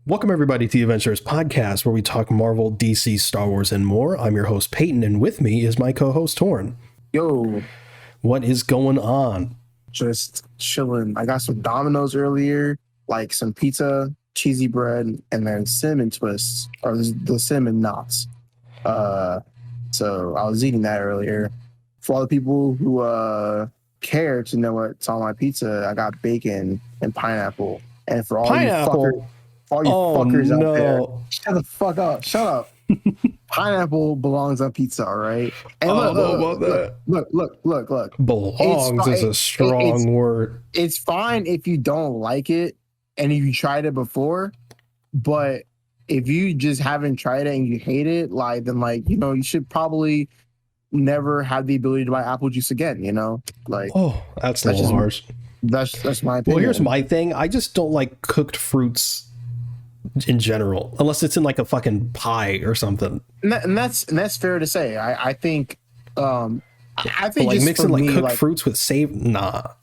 Welcome, everybody, to the Avengenerds podcast, where we talk Marvel, DC, Star Wars, and more. I'm your host, Peyton, and with me is my co-host, Torn. Yo. What is going on? Just chilling. I got some Domino's earlier, like some pizza, cheesy bread, and then cinnamon twists, or the cinnamon knots. So I was eating that earlier. For all the people who care to know what's on my pizza, I got bacon and pineapple. And for all pineapple. you fuckers out there, shut the fuck up. Shut up. Pineapple belongs on pizza, all right? And look. Belongs is a strong word. It's fine if you don't like it and if you tried it before, but if you just haven't tried it and you hate it, you should probably never have the ability to buy apple juice again, That's a little harsh. That's my opinion. Well, here's my thing. I just don't like cooked fruits in general, unless it's in like a fucking pie or something. And that's fair to say. I think like mixing like cooked fruits with not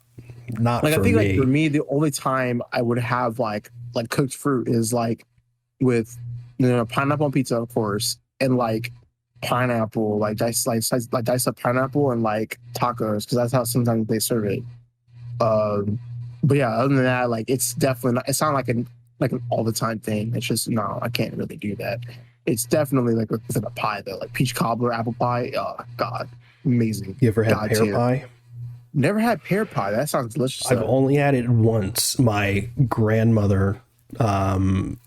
like for I think me. Like for me, the only time I would have like cooked fruit is like with pineapple on pizza, of course, and like pineapple, like dice up pineapple and like tacos, because that's how sometimes they serve it. But yeah, other than that, like it's definitely not, it's not like an all the time thing. It's just no, I can't really do that. It's definitely like within a pie though, like peach cobbler, apple pie. Oh God, amazing. You ever had pear pie? Never had pear pie. That sounds delicious. I've only had it once. My grandmother, on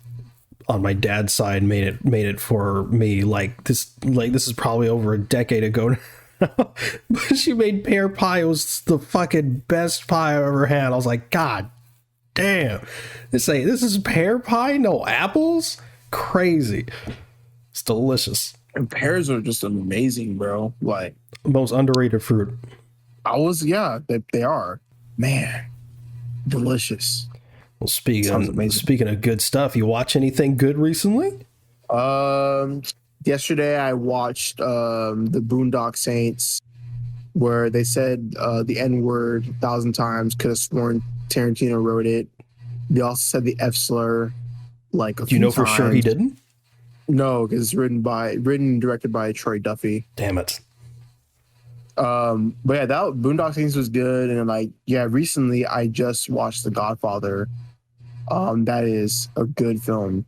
my dad's side, made it for me. This is probably over a decade ago now. But she made pear pie. It was the fucking best pie I've ever had. I was like, God damn. They say this is pear pie, no apples? Crazy. It's delicious. And pears are just amazing, bro. Like most underrated fruit. They are. Man, delicious. Well, speaking of good stuff, you watch anything good recently? Yesterday I watched the Boondock Saints, where they said the N-word 1,000 times. Could have sworn Tarantino wrote it. They also said the F slur like a few times. For sure he didn't? No, because it's written and directed by Troy Duffy. Damn it. But yeah, that Boondock Saints was good. And recently I just watched The Godfather. That is a good film.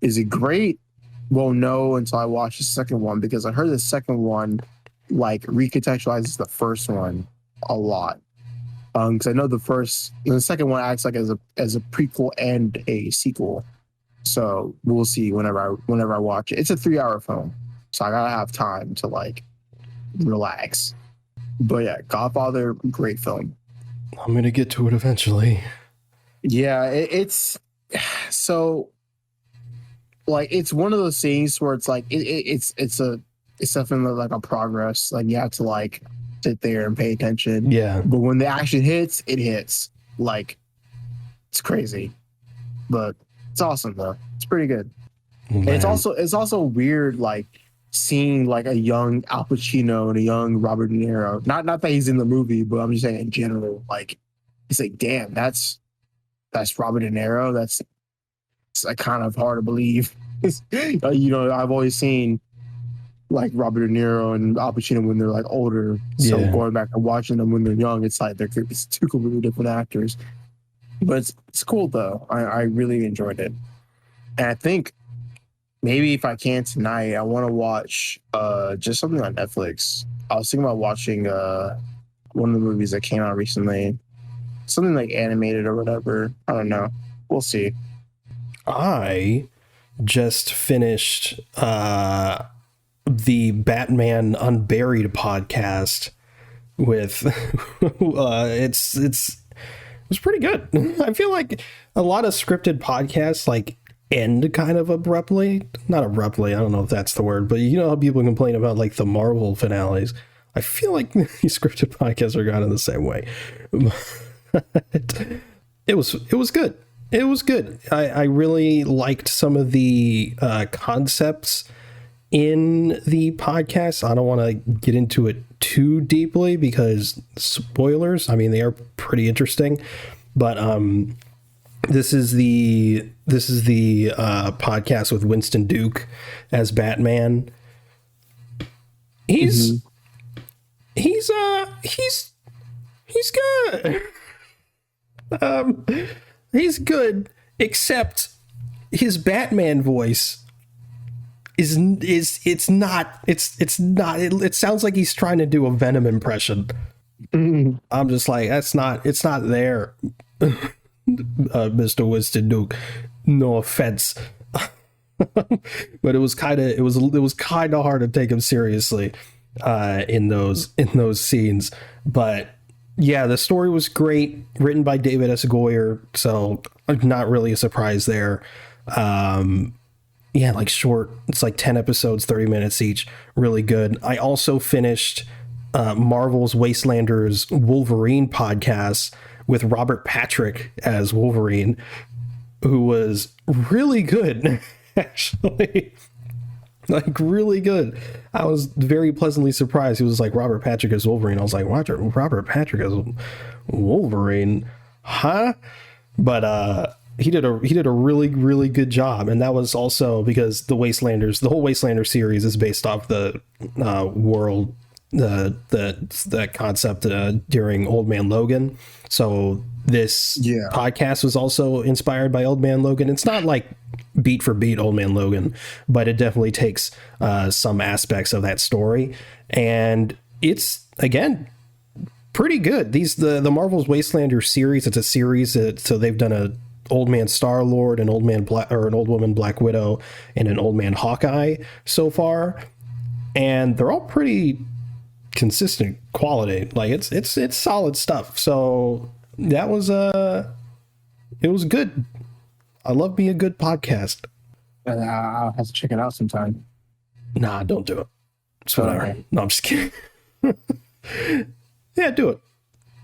Is it great? Well, no, until I watched the second one, because I heard the second one like recontextualizes the first one a lot. Because I know the second one acts like as a prequel and a sequel. So we'll see whenever I watch it. It's a 3-hour film, so I gotta have time to like relax. But yeah, Godfather, great film. I'm gonna get to it eventually. Yeah, it's so like it's one of those things where it's like it's definitely like a progress. Like you have to like sit there and pay attention. Yeah. But when the action hits, it hits. Like it's crazy. But it's awesome though. It's pretty good. And it's also weird like seeing like a young Al Pacino and a young Robert De Niro. Not that he's in the movie, but I'm just saying in general, like it's like, damn, that's Robert De Niro. That's like kind of hard to believe. I've always seen like Robert De Niro and Al Pacino when they're like older. So going back and watching them when they're young, it's like it's two completely different actors. But it's cool though. I really enjoyed it. And I think maybe if I can tonight, I want to watch just something on Netflix. I was thinking about watching one of the movies that came out recently. Something like animated or whatever. I don't know. We'll see. I just finished the Batman Unburied podcast with it was pretty good. I feel like a lot of scripted podcasts like end kind of abruptly. Not abruptly, I don't know if that's the word, but you know how people complain about like the Marvel finales. I feel like these scripted podcasts are kind of the same way. It was good. It was good. I really liked some of the concepts in the podcast. I don't want to get into it too deeply because spoilers. I mean, they are pretty interesting, but This is the podcast with Winston Duke as Batman. He's good. He's good, except his Batman voice it sounds like he's trying to do a Venom impression. I'm just like, it's not there. Mr. Winston Duke, no offense. But it was kind of hard to take him seriously in those scenes. But yeah, the story was great, written by David S. Goyer, so not really a surprise there. Yeah, like short, it's like 10 episodes, 30 minutes each, really good. I also finished Marvel's Wastelanders Wolverine podcast with Robert Patrick as Wolverine, who was really good. Actually, like really good. I was very pleasantly surprised. He was like, Robert Patrick as Wolverine. I was like, Robert Patrick as Wolverine, huh? But he did a really, really good job. And that was also because the whole Wastelander series is based off the world, the concept during Old Man Logan. So this podcast was also inspired by Old Man Logan. It's not like beat for beat Old Man Logan, but it definitely takes some aspects of that story, and it's again pretty good. The Marvel's Wastelander series, it's a series so they've done a Old Man Star-Lord, an Old Man an Old Woman Black Widow, and an Old Man Hawkeye so far, and they're all pretty consistent quality. Like it's solid stuff. So that was it was good. I love me a good podcast. I'll have to check it out sometime. Nah, don't do it. It's whatever. Okay. No, I'm just kidding. Yeah, do it.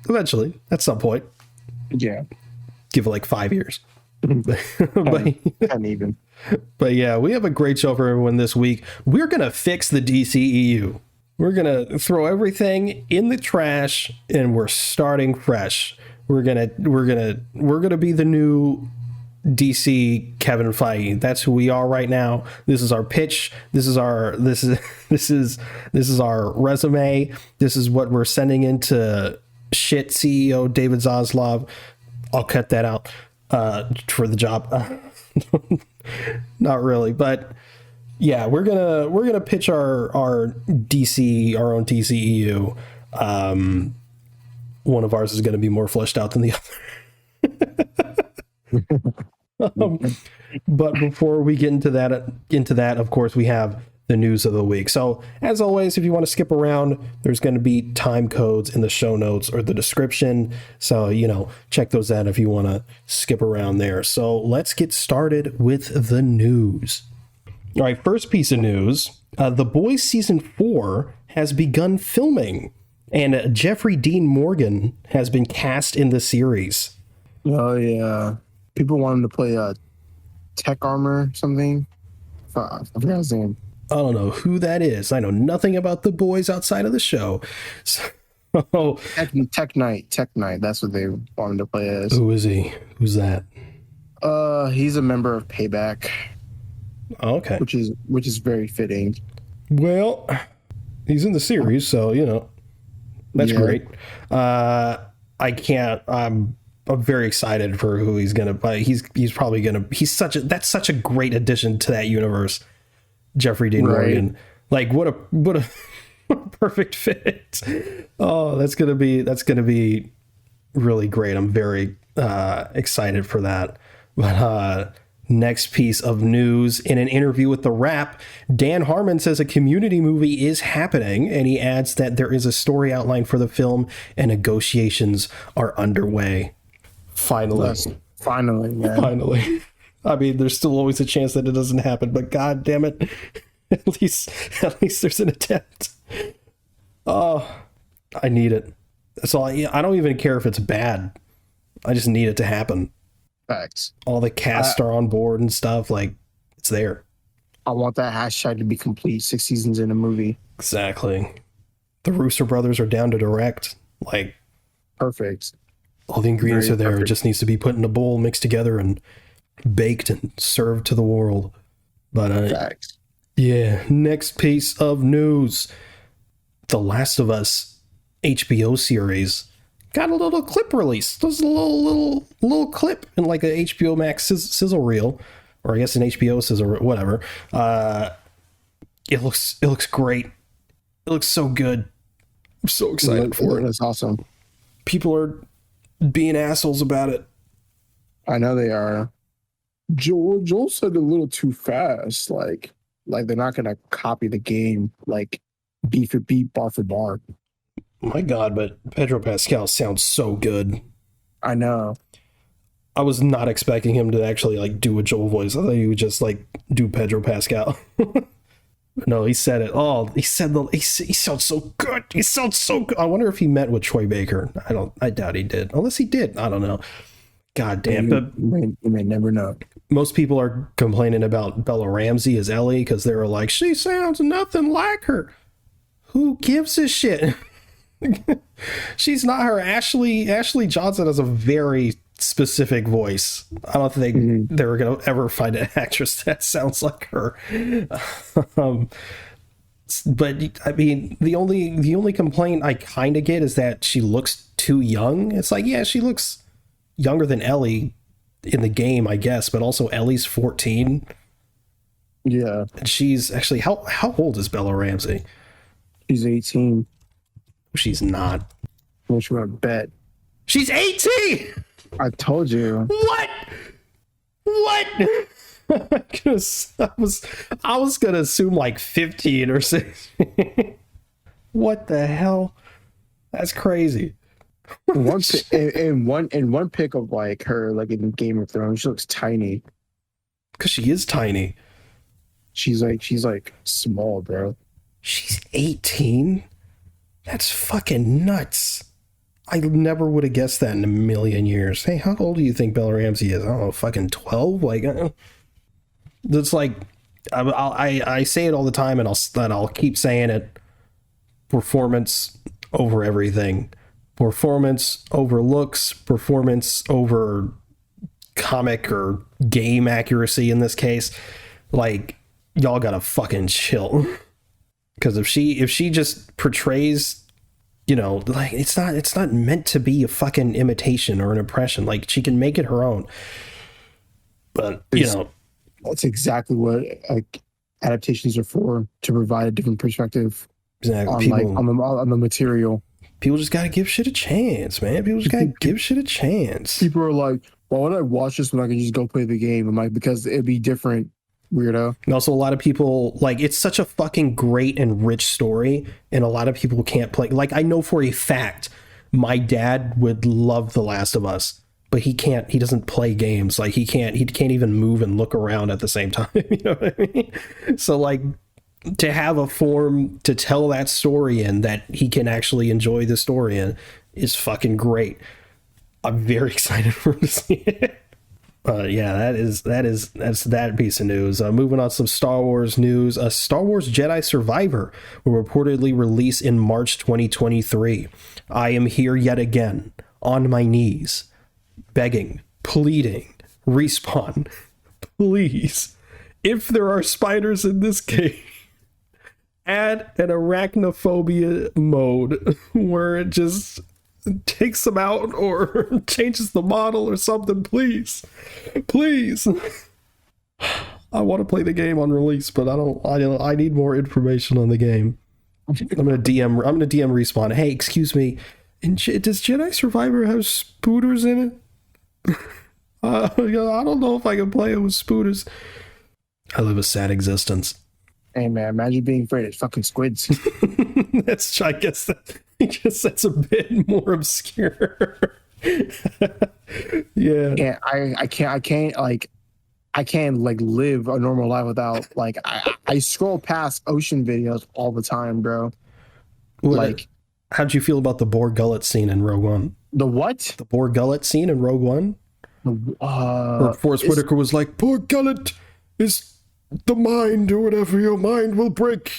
Eventually, at some point. Yeah. Give it like 5 years. Uneven. But yeah, we have a great show for everyone this week. We're going to fix the DCEU. We're going to throw everything in the trash and we're starting fresh. We're going to be the new DC Kevin Feige. That's who we are right now. This is our pitch. This is our resume. This is what we're sending into shit CEO David Zaslav. I'll cut that out for the job. Not really, but yeah, we're gonna pitch our own DCEU. One of ours is going to be more fleshed out than the other. But before we get into that, of course, we have the news of the week. So as always, if you want to skip around, there's going to be time codes in the show notes or the description. So, check those out if you want to skip around there. So let's get started with the news. All right, first piece of news. The Boys Season 4 has begun filming, and Jeffrey Dean Morgan has been cast in the series. Oh, yeah. People want him to play Tech Armor or something. I forgot his name. I don't know who that is. I know nothing about the boys outside of the show. So, Tech Knight. That's what they want him to play as. Who is he? Who's that? He's a member of Payback. Oh, okay. Which is very fitting. Well, he's in the series, so that's great. I'm very excited for who he's gonna play. He's probably gonna. That's such a great addition to that universe. Jeffrey Dean Morgan, like what a perfect fit. Oh, that's gonna be really great. I'm very excited for that. But next piece of news: in an interview with The Wrap, Dan Harmon says a Community movie is happening, and he adds that there is a story outline for the film and negotiations are underway. Finally. Yes. Finally, man. Finally. I mean, there's still always a chance that it doesn't happen, but god damn it. At least there's an attempt. Oh, I need it. That's all. I don't even care if it's bad. I just need it to happen. Facts. All the cast are on board and stuff. Like, it's there. I want that hashtag to be complete. 6 seasons in a movie. Exactly. The Rooster brothers are down to direct. Like, perfect. All the ingredients Very are there. perfect. It just needs to be put in a bowl, mixed together, and baked and served to the world. But Facts. yeah, next piece of news. The Last of Us HBO series got a little clip release. There's a little clip in like a HBO Max sizzle reel, or I guess an HBO sizzle, whatever. It looks great. It looks so good. I'm so excited for it. That's awesome. People are being assholes about it. I know they are. Joel said a little too fast. Like they're not gonna copy the game like beat for beat, bar for bar. My God, but Pedro Pascal sounds so good. I know. I was not expecting him to actually like do a Joel voice. I thought he would just like do Pedro Pascal. No, he said it. Oh, he sounds so good. He sounds so good. I wonder if he met with Troy Baker. I doubt he did. Unless he did. I don't know. God damn. But You may never know. most people are complaining about Bella Ramsey as Ellie because they were like, she sounds nothing like her. Who gives a shit? She's not her. Ashley Johnson has a very specific voice. I don't think they were going to ever find an actress that sounds like her. But I mean, the only complaint I kind of get is that she looks too young. It's like, yeah, she looks younger than Ellie in the game, I guess, but also Ellie's 14. Yeah. And she's actually, how old is Bella Ramsey? She's 18. She's not. Which you want to bet? She's 18. I told you. What? I was gonna assume like 15 or 16. What the hell? That's crazy. In one pic of like her like in Game of Thrones, she looks tiny. Because she is tiny. She's like small, bro. She's 18. That's fucking nuts. I never would have guessed that in a million years. Hey, how old do you think Bella Ramsey is? I don't know, fucking 12? Like, it's like, I say it all the time, and I'll keep saying it. Performance over everything. Performance over looks. Performance over comic or game accuracy in this case. Like, y'all gotta fucking chill. Because if she just portrays, you know, like it's not meant to be a fucking imitation or an impression. Like, she can make it her own. But you know, that's exactly what like adaptations are for, to provide a different perspective exactly. on the material. People just gotta give shit a chance, man. People just gotta give shit a chance. People are like, why would I watch this when I can just go play the game? I'm like, because it'd be different, weirdo. And also, a lot of people, like, it's such a fucking great and rich story, and a lot of people can't play. Like, I know for a fact my dad would love The Last of Us, but he doesn't play games. Like, he can't even move and look around at the same time. You know what I mean? So, like, to have a form to tell that story in that he can actually enjoy the story in is fucking great. I'm very excited for him to see it. Yeah, that's that piece of news. Moving on to some Star Wars news. Star Wars Jedi Survivor will reportedly release in March 2023. I am here yet again, on my knees, begging, pleading, Respawn, please, if there are spiders in this game, add an arachnophobia mode where it just takes them out or changes the model or something, please. I want to play the game on release, but I need more information on the game. I'm gonna DM Respawn. Hey, excuse me, does Jedi Survivor have spooters in it? I don't know if I can play it with spooters. I live a sad existence. Hey man, imagine being afraid of fucking squids. I guess that's a bit more obscure. Yeah. I can't like live a normal life without like I scroll past ocean videos all the time, bro. Like, how'd you feel about the boar gullet scene in Rogue One? The what? The boar gullet scene in Rogue One? Where Forrest Whitaker was like, boar gullet is the mind, or whatever, your mind will break.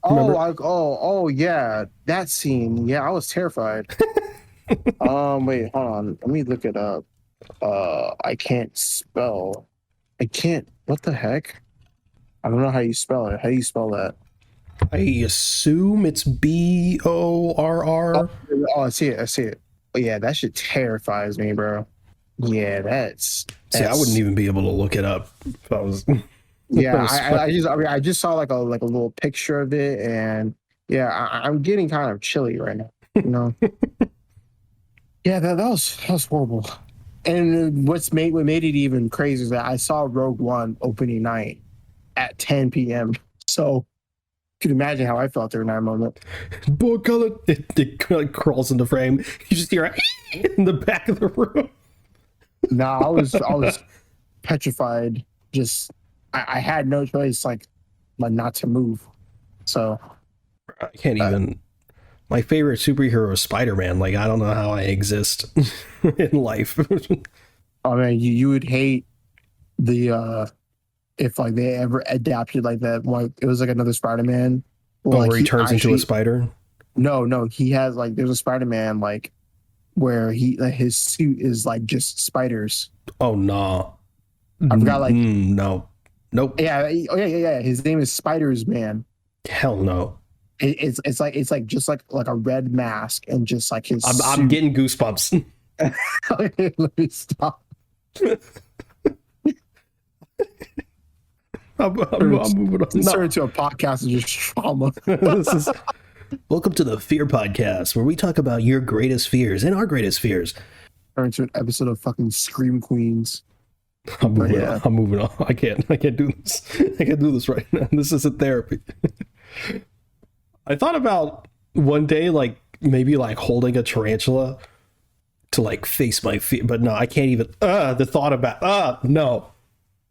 Oh, yeah, that scene. Yeah, I was terrified. Wait, hold on. Let me look it up. I can't spell. I can't. What the heck? I don't know how you spell it. How do you spell that? I assume it's Borr. Oh, I see it. I see it. Oh, yeah, that shit terrifies me, bro. Yeah, See, I wouldn't that's even be able to look it up if I was. yeah. I just saw like a little picture of it, and yeah, I'm getting kind of chilly right now. You know. Yeah, that was horrible. And what made it even crazy is that I saw Rogue One opening night at 10 p.m. So you can imagine how I felt during that moment. Boy color. It like crawls into frame. You just hear it in the back of the room. No, I was petrified. Just I had no choice, like not to move. So I can't even. My favorite superhero is Spider-Man. Like, I don't know how I exist in life. I mean, you would hate the if like they ever adapted like that. Like it was like another Spider-Man. Like Where he turns into a spider. No, he has like there's a Spider-Man like where his suit is like just spiders. Oh no. I forgot like No. Nope. yeah, oh yeah. His name is Spiders Man. Hell no. It's like just like a red mask and just like his. I'm getting goosebumps. Let me stop. I'm moving on. This turned into a podcast of just trauma. Welcome to the Fear Podcast, where we talk about your greatest fears and our greatest fears. Turned into an episode of fucking Scream Queens. I'm moving on. I can't do this. I can't do this right now. This isn't therapy. I thought about one day, like maybe like holding a tarantula to like face my fear, but no, I can't even. The thought about no,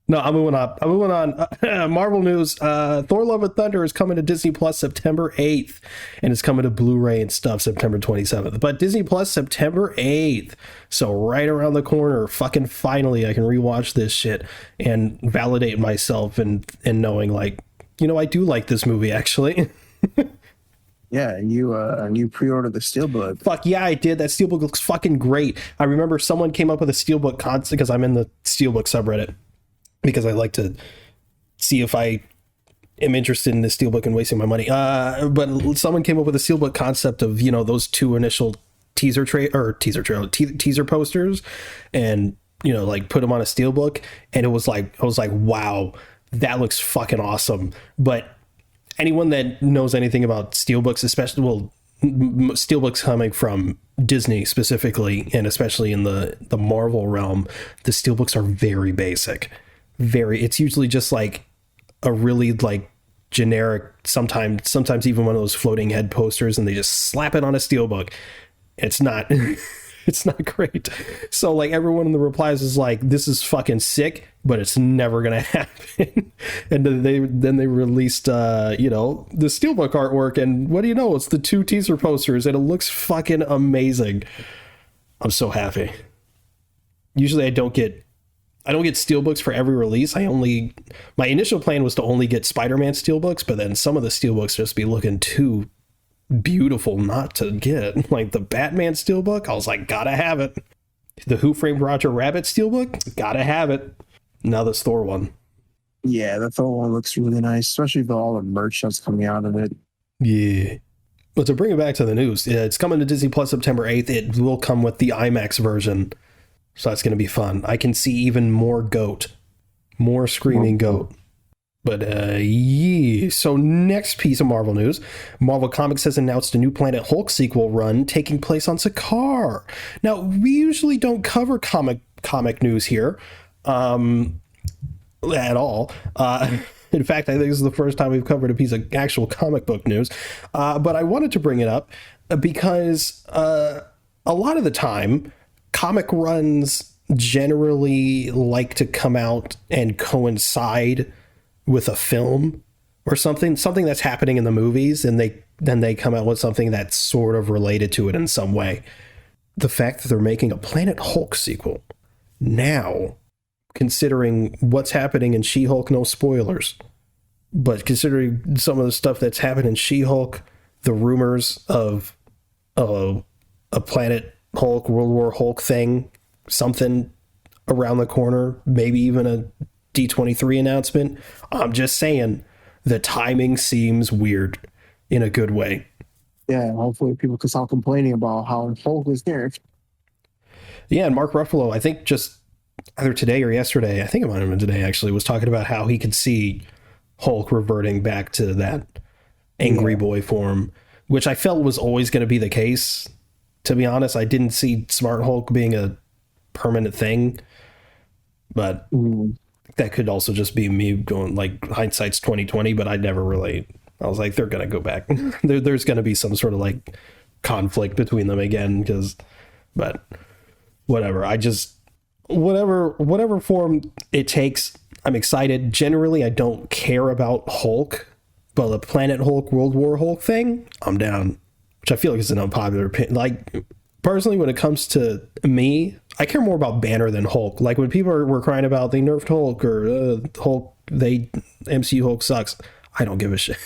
I'm moving on. Marvel news: Thor: Love and Thunder is coming to Disney Plus September 8th, and it's coming to Blu-ray and stuff September 27th. But Disney Plus September 8th, so right around the corner. Fucking finally, I can rewatch this shit and validate myself and knowing like, you know, I do like this movie actually. Yeah, you pre-ordered the steelbook. Fuck yeah, I did. That steelbook looks fucking great. I remember someone came up with a steelbook concept because I'm in the steelbook subreddit because I like to see if I am interested in the steelbook and wasting my money. But someone came up with a steelbook concept of, you know, those two initial teaser posters, and you know, like put them on a steelbook, and I was like, wow, that looks fucking awesome. But anyone that knows anything about steelbooks, especially, steelbooks coming from Disney specifically, and especially in the Marvel realm, the steelbooks are very basic. It's usually just like a really like generic, sometimes even one of those floating head posters, and they just slap it on a steelbook. It's not it's not great. So like everyone in the replies is like, this is fucking sick, but it's never gonna happen. And then they released you know, the steelbook artwork, and what do you know, it's the two teaser posters, and it looks fucking amazing. I'm so happy. Usually I don't get steelbooks for every release. My initial plan was to only get Spider-Man steelbooks, but then some of the steelbooks just be looking too beautiful not to get. Like the Batman steelbook, I was like, gotta have it. The Who Framed Roger Rabbit steelbook, gotta have it. Now this Thor one. Yeah, the Thor one looks really nice, especially with all the merch that's coming out of it. Yeah. But to bring it back to the news, it's coming to Disney Plus September 8th. It will come with the IMAX version. So that's going to be fun. I can see even more screaming goat. But yeah. So next piece of Marvel news, Marvel Comics has announced a new Planet Hulk sequel run taking place on Sakaar. Now, we usually don't cover comic news here at all. In fact, I think this is the first time we've covered a piece of actual comic book news. But I wanted to bring it up because a lot of the time, comic runs generally like to come out and coincide with a film or something that's happening in the movies, and then they come out with something that's sort of related to it in some way. The fact that they're making a Planet Hulk sequel now, considering what's happening in She-Hulk, no spoilers, but considering some of the stuff that's happened in She-Hulk, the rumors of a Planet Hulk, World War Hulk thing, something around the corner, maybe even a D23 announcement. I'm just saying the timing seems weird in a good way. Yeah, hopefully people can stop complaining about how Hulk is nerfed. Yeah, and Mark Ruffalo, I think just either today or yesterday, I think it might have been today actually, was talking about how he could see Hulk reverting back to that angry boy form, which I felt was always going to be the case. To be honest, I didn't see Smart Hulk being a permanent thing, but that could also just be me going like hindsight's 2020. But I never really. I was like, they're gonna go back. There's gonna be some sort of like conflict between them again, but whatever. I just whatever form it takes, I'm excited. Generally, I don't care about Hulk, but the Planet Hulk, World War Hulk thing, I'm down. Which I feel like is an unpopular opinion. Like, personally, when it comes to me, I care more about Banner than Hulk. Like, when people were crying about they nerfed Hulk or Hulk, MCU Hulk sucks, I don't give a shit.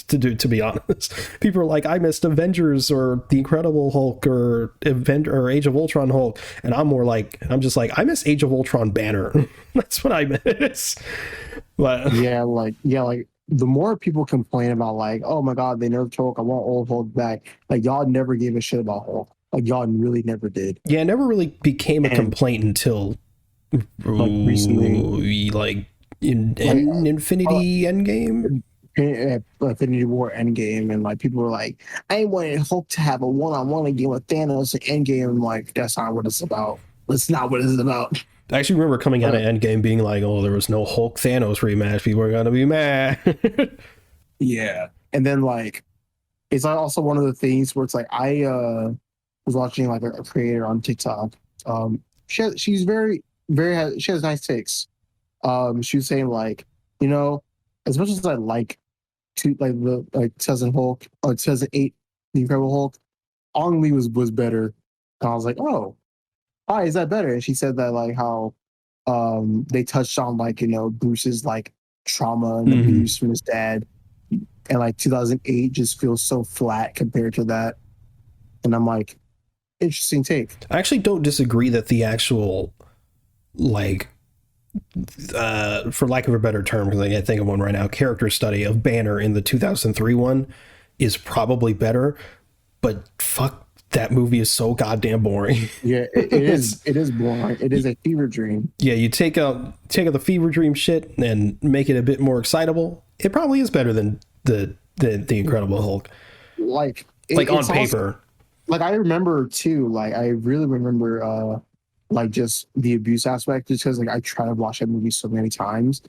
to be honest, people are like, I missed Avengers or the Incredible Hulk or Age of Ultron Hulk, and I'm just like, I miss Age of Ultron Banner. That's what I miss. But like the more people complain about like, oh my god, they nerfed Hulk, I want old Hulk back. Like, y'all never gave a shit about Hulk. Like, y'all really never did. Yeah, it never really became a complaint until recently, like in Infinity Endgame. Infinity War Endgame, and like people were like, I wanted Hulk to have a one-on-one game with Thanos and Endgame. I'm like, that's not what it's about. That's not what it's about. I actually remember coming out of Endgame being like, oh, there was no Hulk Thanos rematch. People are gonna be mad. Yeah. And then like it's also one of the things where it's like I was watching like a creator on TikTok. She's very, very she has nice takes. She was saying like, you know, as much as I like the 2000 Hulk or 2008 The Incredible Hulk, Ong Lee was better. And I was like, oh, why is that better? And she said that like how they touched on like, you know, Bruce's like trauma and abuse from his dad, and like 2008 just feels so flat compared to that. And I'm like, interesting take. I actually don't disagree that the actual like for lack of a better term, because I can't think of one right now, character study of Banner in the 2003 one is probably better, but fuck, that movie is so goddamn boring. Yeah, it is. It is boring. It is a fever dream. Yeah, you take out the fever dream shit and make it a bit more excitable. It probably is better than the Incredible Hulk. Like on paper. Also, like I remember too. Like I really remember. Like just the abuse aspect, just because like I try to watch that movie so many times.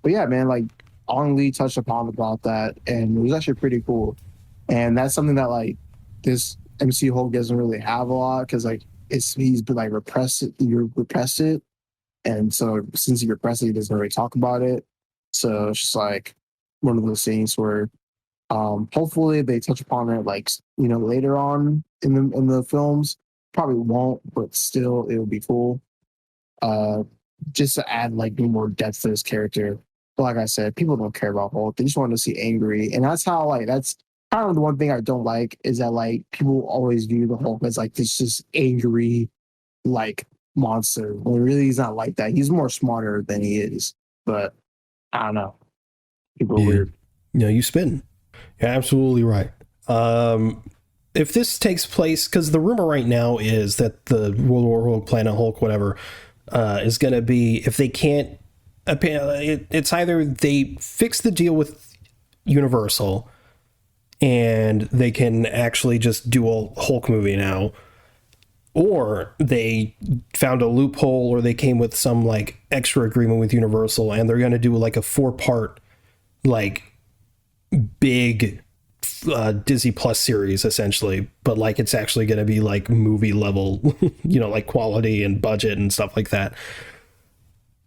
But yeah, man, like Ong Lee touched upon about that, and it was actually pretty cool. And that's something that like this MCU Hulk doesn't really have a lot, because like he's been like repressed it, and so since he repressed it, he doesn't really talk about it. So it's just like one of those things where hopefully they touch upon it like, you know, later on in the films. Probably won't, but still it would be cool. Just to add like more depth to this character. But like I said, people don't care about Hulk. They just want to see angry. And that's how like that's kind of the one thing I don't like, is that like people always view the Hulk as like this just angry like monster. When really he's not like that. He's more smarter than he is. But I don't know. People are weird. No, you spin. You're absolutely right. If this takes place, because the rumor right now is that the World War Hulk, Planet Hulk, whatever, is going to be, if they can't, it's either they fix the deal with Universal and they can actually just do a Hulk movie now, or they found a loophole, or they came with some like extra agreement with Universal and they're going to do like a 4-part, like big Disney Plus series essentially, but like it's actually going to be like movie level, you know, like quality and budget and stuff like that.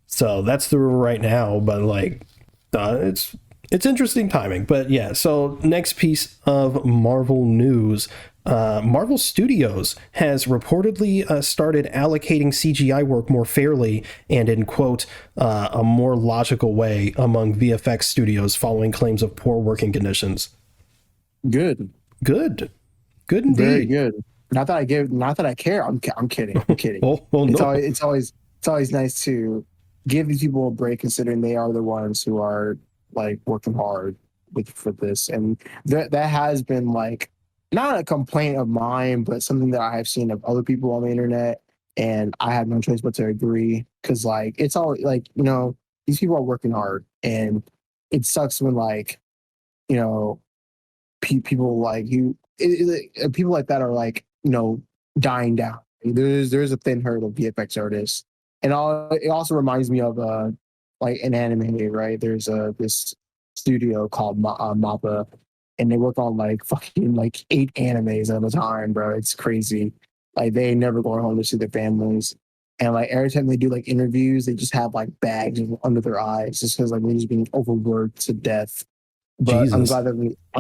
So that's the rumor right now, but like it's interesting timing. But yeah, so next piece of Marvel news. Marvel Studios has reportedly started allocating CGI work more fairly and in quote a more logical way among VFX studios following claims of poor working conditions. Good indeed. Very good. not that I care. I'm kidding. I'm kidding. Oh It's no. always it's always nice to give these people a break, considering they are the ones who are like working hard for this, and that has been like not a complaint of mine, but something that I have seen of other people on the internet, and I have no choice but to agree because like it's all like these people are working hard, and it sucks when like you know people like people like that are like dying down. There's a thin herd of VFX artists, and it also reminds me of like an anime, right? There's this studio called Mappa, and they work on like fucking like 8 animes at a time, bro. It's crazy. Like they never going home to see their families. And like every time they do like interviews, they just have like bags under their eyes just because like they're just being overworked to death. But Jesus. I'm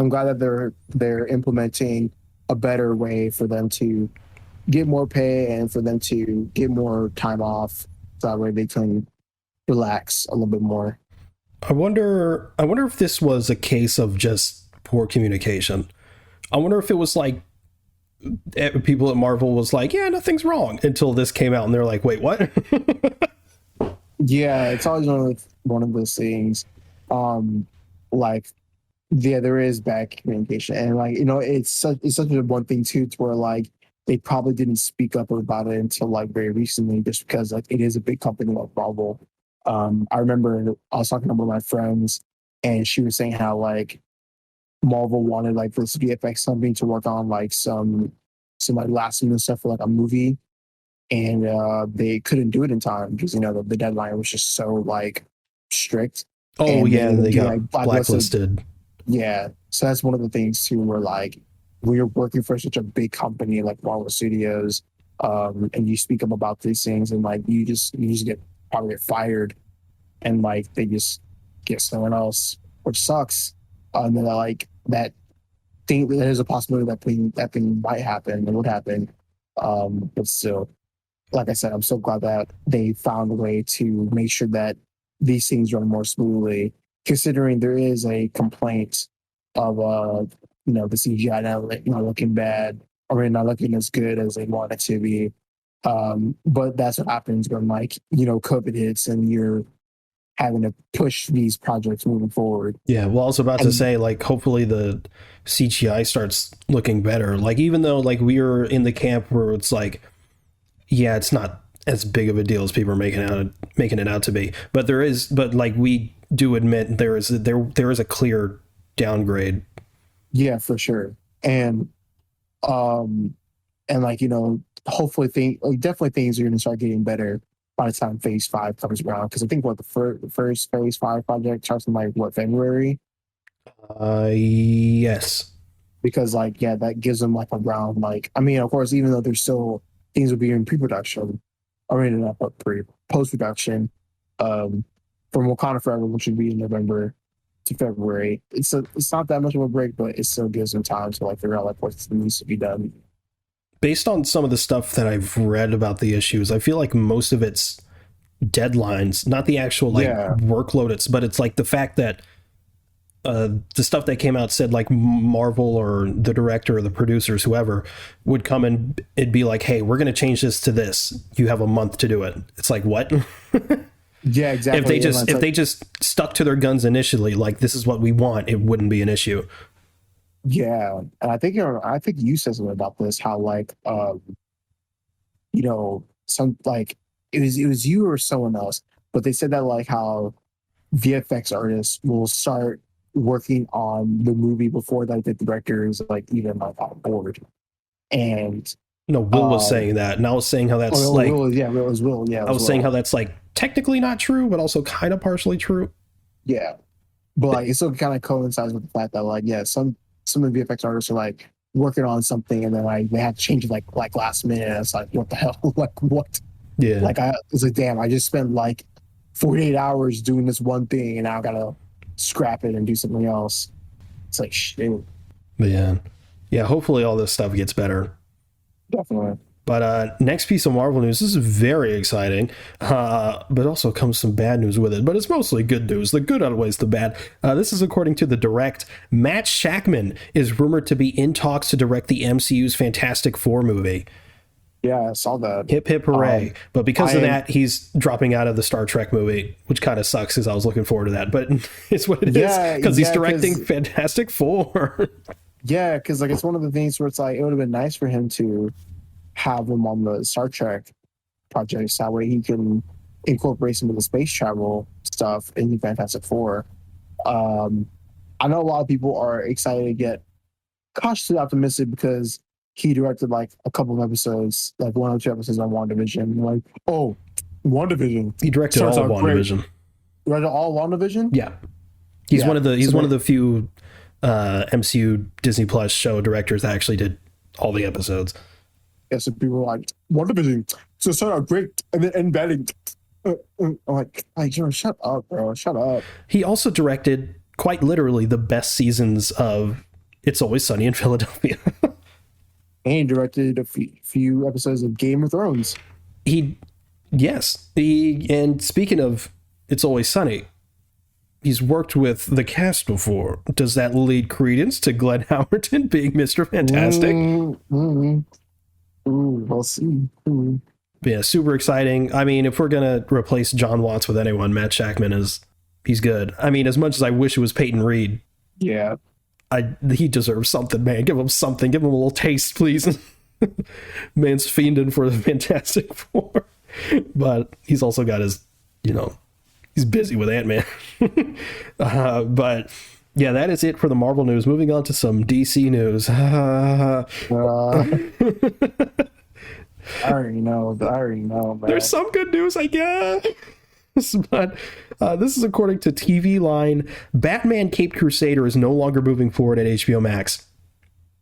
glad that they're implementing a better way for them to get more pay and for them to get more time off, so that way they can relax a little bit more. I wonder if this was a case of just poor communication. I wonder if it was like people at Marvel was like, yeah, nothing's wrong until this came out and they're like, wait, what? Yeah, it's always one of those things. Like yeah, there is bad communication, and like it's such a one thing too, to where like they probably didn't speak up about it until like very recently, just because like it is a big company like Marvel. I remember I was talking to one of my friends, and she was saying how like Marvel wanted like this VFX company to work on like some like last minute stuff for like a movie, and they couldn't do it in time because the deadline was just so like strict, Oh and they yeah, even they do got like blacklisted. blacklisted. Yeah, so that's one of the things too, where like we're working for such a big company like Marvel Studios, and you speak up about these things, and like you just get probably get fired, and like they just get someone else, which sucks. And then like that thing, there's a possibility that thing might happen and would happen, but still, like I said, I'm so glad that they found a way to make sure that these things run more smoothly, considering there is a complaint of the CGI not looking bad, or not looking as good as they want it to be. But that's what happens when like COVID hits and you're having to push these projects moving forward. Yeah, well, I was about to And say, like, hopefully the CGI starts looking better. Like, even though, like, we are in the camp where it's like, yeah, it's not as big of a deal as people are making it out to be. But like, we do admit there is a clear downgrade. yeah, for sure. Um, and like hopefully definitely things are going to start getting better by the time Phase 5 comes around. Because I think what the first Phase 5 project starts in like what, February? Yes. Because like yeah, that gives them like around like, I mean, of course, even though there's still things will be in pre-production, or in not pre post-production, um, from Wakanda Forever, which should be in November to February. It's not that much of a break, but it still gives them time to like figure out like what needs to be done. Based on some of the stuff that I've read about the issues, I feel like most of it's deadlines, not the actual like Yeah, workload. But it's like the fact that the stuff that came out said like Marvel or the director or the producers, whoever, would come and it'd be like, hey, we're going to change this to this. You have a month to do it. It's like, what? yeah, if they exactly. And just it's if like they just stuck to their guns initially, like this is what we want, it wouldn't be an issue. yeah, and I think you said something about this, how like some like it was you or someone else, but they said that like how VFX artists will start working on the movie before like the director is like even like on board. And No, Will was um saying that, and I was saying how that's oh, like Will, yeah, Will as Will, yeah, I as was saying how well. that's like technically not true, but also kind of partially true. Yeah. But like it still kind of coincides with the fact that like yeah, some of the VFX artists are like working on something, and then like they have to change it like last minute. And it's like what the hell? Like what? Yeah, Like I was like, damn, I just spent like 48 hours doing this one thing, and now I gotta scrap it and do something else. It's like shit. but yeah, yeah. Hopefully, all this stuff gets better. Definitely. But next piece of Marvel news, this is very exciting, but also comes some bad news with it. But it's mostly good news. The good outweighs the bad. This is according to The Direct. Matt Shakman is rumored to be in talks to direct the MCU's Fantastic Four movie. Yeah, I saw that. Hip, hip, hooray. But because of that, he's dropping out of the Star Trek movie, which kind of sucks because I was looking forward to that. But it's what it is, because he's directing Fantastic Four. Yeah, because like it's one of the things where it's like it would have been nice for him to have him on the Star Trek projects. That way he can incorporate some of the space travel stuff in the Fantastic Four. I know a lot of people are excited to get cautiously optimistic because he directed like a couple of episodes, like 1 or 2 episodes on WandaVision. Like, oh, WandaVision. He directed all of WandaVision. Directed all WandaVision? Yeah. He's one of the few MCU Disney Plus show directors that actually did all the episodes. Yeah, so people were like, WandaVision, so start out great, and then end bad. I'm like, shut up, bro, shut up. He also directed, quite literally, the best seasons of It's Always Sunny in Philadelphia. And he directed a few episodes of Game of Thrones. And speaking of It's Always Sunny, he's worked with the cast before. Does that lead credence to Glenn Howerton being Mr. Fantastic? We'll see. Yeah, super exciting. I mean, if we're going to replace John Watts with anyone, Matt Shakman he's good. I mean, as much as I wish it was Peyton Reed. Yeah. He deserves something, man. Give him something. Give him a little taste, please. Man's fiending for the Fantastic Four. But he's also got his, he's busy with Ant-Man. But yeah, that is it for the Marvel news. Moving on to some DC news. I already know, man. There's some good news, I guess. But this is according to TV Line. Batman Caped Crusader is no longer moving forward at HBO Max.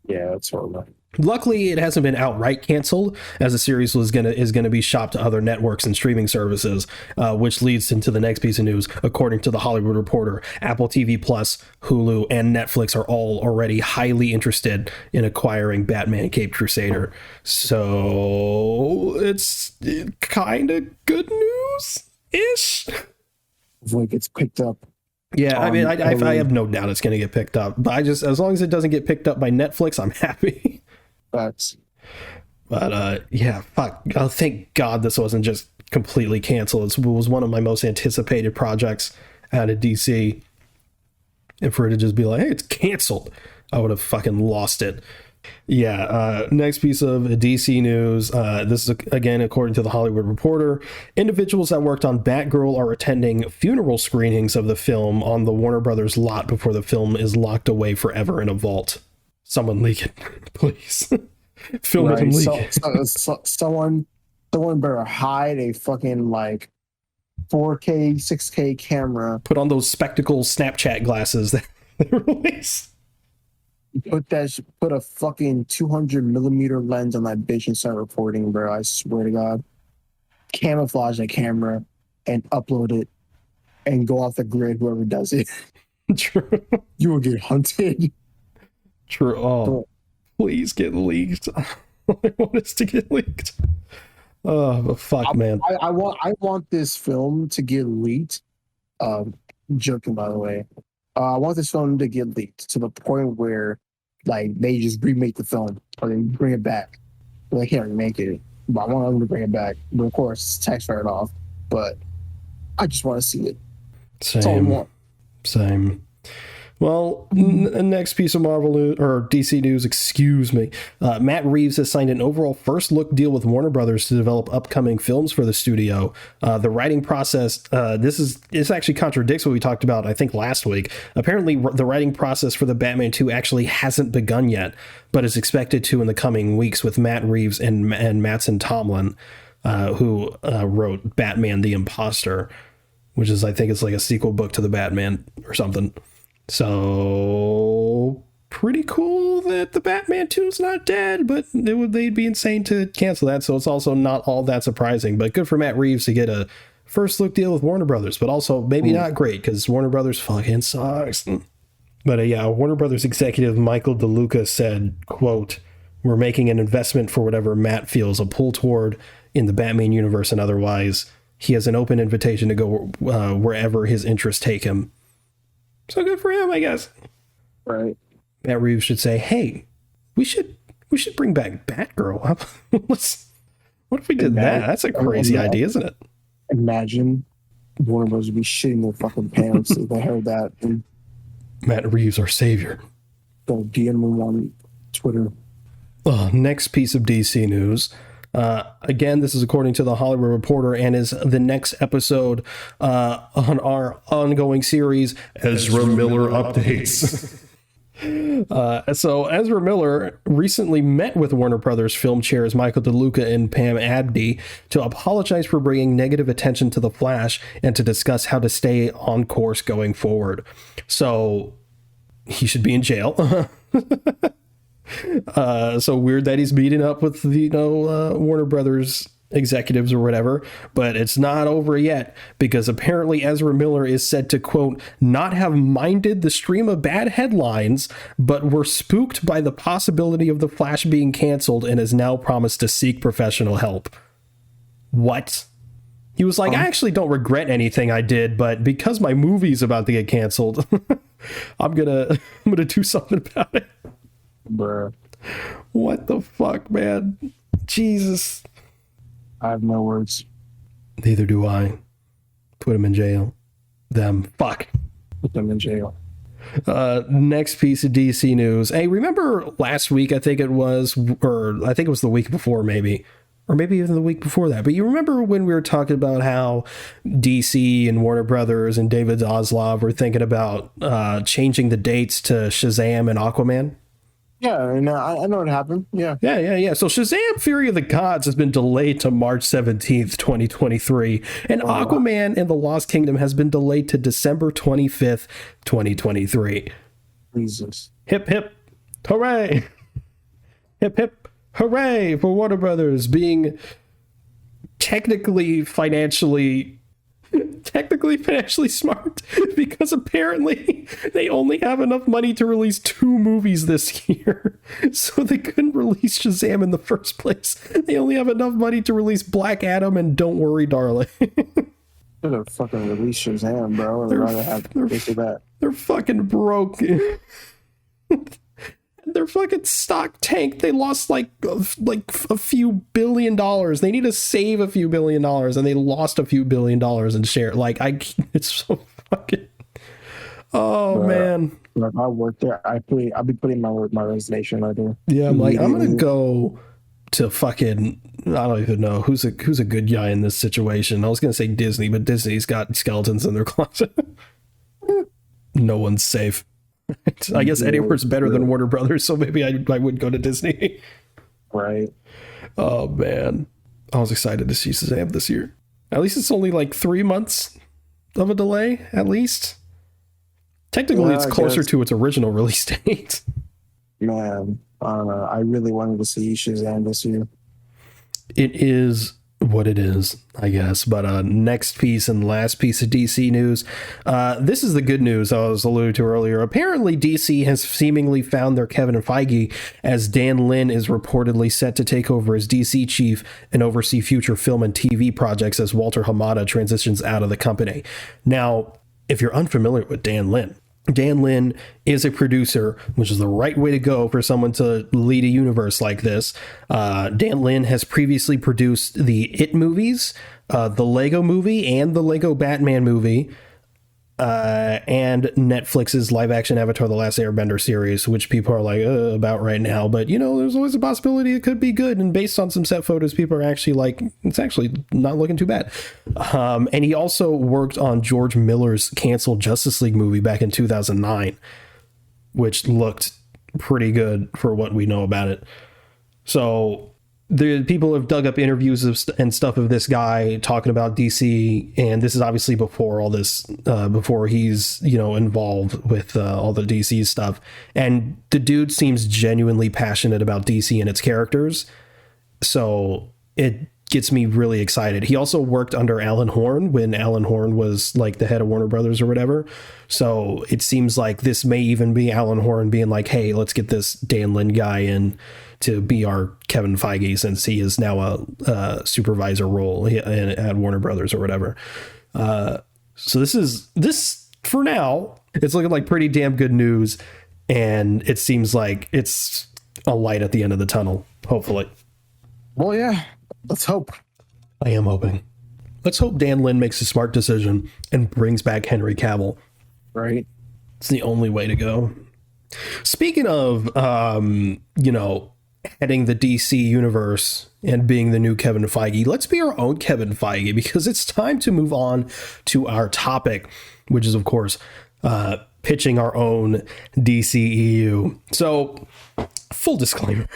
Yeah, that's horrible. Luckily, it hasn't been outright canceled, as the series is gonna be shopped to other networks and streaming services, which leads into the next piece of news. According to The Hollywood Reporter, Apple TV Plus, Hulu, and Netflix are all already highly interested in acquiring Batman Caped Crusader. So it's kind of good news-ish. Hopefully it gets picked up. Yeah, I mean, I have no doubt it's going to get picked up. But as long as it doesn't get picked up by Netflix, I'm happy. But yeah, fuck. Oh, thank God this wasn't just completely canceled. It was one of my most anticipated projects out of DC. And for it to just be like, hey, it's canceled, I would have fucking lost it. Yeah, next piece of DC news. This is, again, according to The Hollywood Reporter. Individuals that worked on Batgirl are attending funeral screenings of the film on the Warner Brothers lot before the film is locked away forever in a vault. Someone leak it, please. Film it and leak it. Someone better hide a fucking, 4K, 6K camera. Put on those spectacle Snapchat glasses that they released. Put a fucking 200mm lens on that bitch and start recording, bro. I swear to God. Camouflage that camera and upload it and go off the grid, whoever does it. True. You will get hunted. True. Oh, please get leaked. I want us to get leaked. Oh, but fuck, man. I want this film to get leaked. Joking, by the way. I want this film to get leaked to the point where, they just remake the film or they bring it back. Well, they can't remake it, but I want them to bring it back. But of course, tax fair it off. But I just want to see it. Same. That's all I want. Same. Well, next piece of Marvel news, or DC news, excuse me. Matt Reeves has signed an overall first-look deal with Warner Brothers to develop upcoming films for the studio. The writing process, this actually contradicts what we talked about, I think, last week. Apparently, the writing process for the Batman 2 actually hasn't begun yet, but is expected to in the coming weeks with Matt Reeves and Mattson Tomlin, who wrote Batman the Imposter, which is, I think it's like a sequel book to the Batman or something. So pretty cool that the Batman 2 is not dead, but they'd be insane to cancel that. So it's also not all that surprising, but good for Matt Reeves to get a first look deal with Warner Brothers, but also maybe not great because Warner Brothers fucking sucks. But yeah, Warner Brothers executive Michael DeLuca said, quote, We're making an investment for whatever Matt feels a pull toward in the Batman universe and otherwise. He has an open invitation to go wherever his interests take him. So good for him, I guess. Right. Matt Reeves should say, hey, we should bring back Batgirl. What if we did that? That's a crazy idea, isn't it? Imagine Warner Bros. Would be shitting their fucking pants if they heard that. And Matt Reeves, our savior. go DM him on Twitter. Next piece of DC news. Again, this is according to the Hollywood Reporter and is the next episode on our ongoing series, Ezra Miller Updates. So Ezra Miller recently met with Warner Brothers film chairs Michael DeLuca and Pam Abdy to apologize for bringing negative attention to The Flash and to discuss how to stay on course going forward. So he should be in jail. So weird that he's meeting up with the Warner Brothers executives or whatever, but it's not over yet because apparently Ezra Miller is said to, quote, not have minded the stream of bad headlines, but were spooked by the possibility of The Flash being canceled and has now promised to seek professional help. What? He was like, I actually don't regret anything I did, but because my movie's about to get canceled, I'm gonna do something about it. Bruh. What the fuck, man? Jesus. I have no words. Neither do I. Put him in jail. Them. Fuck. Put them in jail. Next piece of DC news. Hey, remember last week, I think it was, or I think it was the week before maybe, or maybe even the week before that. But you remember when we were talking about how DC and Warner Brothers and David Zaslav were thinking about changing the dates to Shazam and Aquaman? Yeah, and I know what happened. Yeah. So Shazam! Fury of the Gods has been delayed to March 17th, 2023. And Aquaman and the Lost Kingdom has been delayed to December 25th, 2023. Jesus. Hip, hip, hooray! Hip, hip, hooray for Warner Brothers being technically financially smart, because apparently they only have enough money to release 2 movies this year, so they couldn't release Shazam in the first place. They only have enough money to release Black Adam and Don't Worry Darling. Should have fucking released Shazam, bro. I'd rather have this or that. They're fucking broke. Their fucking stock tanked. They lost like a few $billion. They need to save a few $1 billion, and they lost a few $1 billion in share. It's so fucking. Oh man. If I work there, I'll be putting my resignation right there. Yeah, I'm gonna go to fucking. I don't even know who's a good guy in this situation. I was gonna say Disney, but Disney's got skeletons in their closet. No one's safe. I guess anywhere's better than Warner Brothers, so maybe I would go to Disney. Right. Oh, man. I was excited to see Shazam this year. At least it's only like 3 months of a delay, at least. Technically, it's closer to its original release date. Man, I don't know. I really wanted to see Shazam this year. It is what it is, I guess. But next piece and last piece of DC news. This is the good news I was alluding to earlier. Apparently, DC has seemingly found their Kevin Feige, as Dan Lin is reportedly set to take over as DC chief and oversee future film and TV projects as Walter Hamada transitions out of the company. Now, if you're unfamiliar with Dan Lin is a producer, which is the right way to go for someone to lead a universe like this. Dan Lin has previously produced the It movies, the Lego movie, and the Lego Batman movie, and Netflix's live-action Avatar: The Last Airbender series, which people are like about right now. But, there's always a possibility it could be good. And based on some set photos, people are actually like, it's actually not looking too bad. And he also worked on George Miller's canceled Justice League movie back in 2009, which looked pretty good for what we know about it. So the people have dug up interviews and stuff of this guy talking about DC, and this is obviously before all this, before he's involved with all the DC stuff. And the dude seems genuinely passionate about DC and its characters, so it gets me really excited. He also worked under Alan Horn when Alan Horn was like the head of Warner Brothers or whatever. So it seems like this may even be Alan Horn being like, hey, let's get this Dan Lin guy in to be our Kevin Feige, since he is now a supervisor role at Warner Brothers or whatever. So this for now, it's looking like pretty damn good news, and it seems like it's a light at the end of the tunnel, hopefully. Well, yeah, let's hope. I am hoping. Let's hope Dan Lin makes a smart decision and brings back Henry Cavill. Right. It's the only way to go. Speaking of, heading the DC universe and being the new Kevin Feige, let's be our own Kevin Feige, because it's time to move on to our topic, which is, of course, pitching our own DCEU. So, full disclaimer.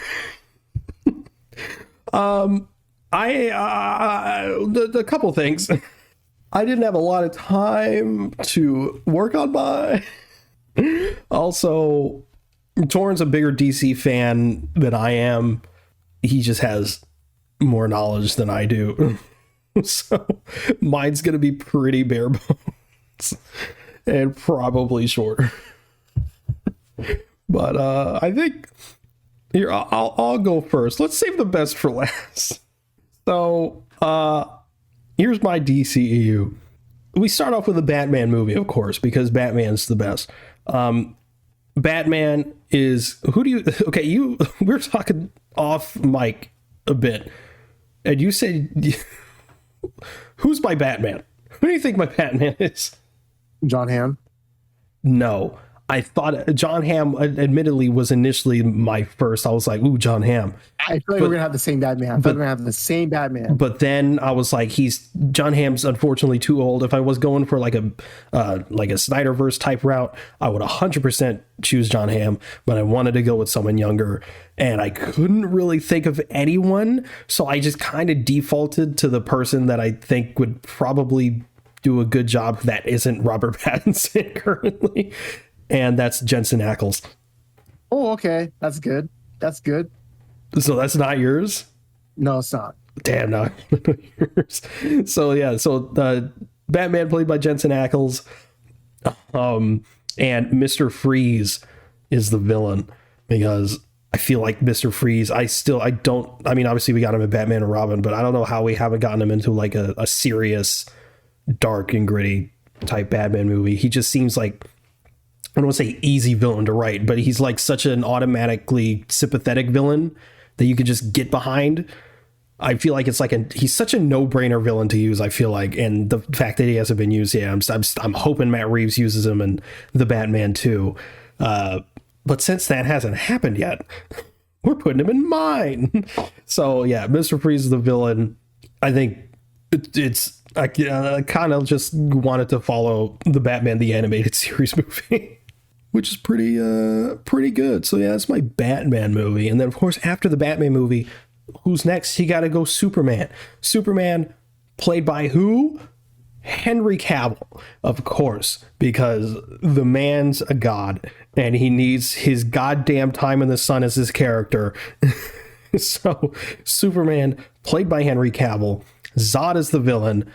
A couple things. I didn't have a lot of time to work on my. Also, Torrin's a bigger DC fan than I am. He just has more knowledge than I do. So mine's going to be pretty bare bones and probably shorter. But I think here I'll go first. Let's save the best for last. So here's my DCEU. We start off with a Batman movie, of course, because Batman's the best. Batman is we're talking off mic a bit, and you said, who's my Batman? Who do you think my Batman is? John Hamm. No, I thought John Hamm admittedly was initially my first. I was like, ooh, John Hamm. I feel like we're gonna have the same Batman. We're gonna have the same Batman. But then I was like, John Hamm's unfortunately too old. If I was going for like a Snyderverse type route, I would 100% choose John Hamm. But I wanted to go with someone younger, and I couldn't really think of anyone, so I just kind of defaulted to the person that I think would probably do a good job that isn't Robert Pattinson currently. And that's Jensen Ackles. Oh, okay. That's good. That's good. So that's not yours? No, it's not. Damn, no. Yours. So, yeah. So Batman played by Jensen Ackles. And Mr. Freeze is the villain, because I feel like Mr. Freeze, obviously we got him in Batman and Robin, but I don't know how we haven't gotten him into like a serious, dark and gritty type Batman movie. He just seems like, I don't want to say easy villain to write, but he's like such an automatically sympathetic villain that you could just get behind. I feel like it's like he's such a no-brainer villain to use, I feel like. And the fact that he hasn't been used, yeah, I'm hoping Matt Reeves uses him in the Batman too. But since that hasn't happened yet, we're putting him in mine. So yeah, Mr. Freeze is the villain. I think I kind of just wanted to follow the Batman the Animated Series movie, which is pretty good. So yeah, that's my Batman movie. And then of course, after the Batman movie, who's next? You got to go Superman. Superman played by who? Henry Cavill, of course, because the man's a god and he needs his goddamn time in the sun as his character. So Superman played by Henry Cavill. Zod is the villain,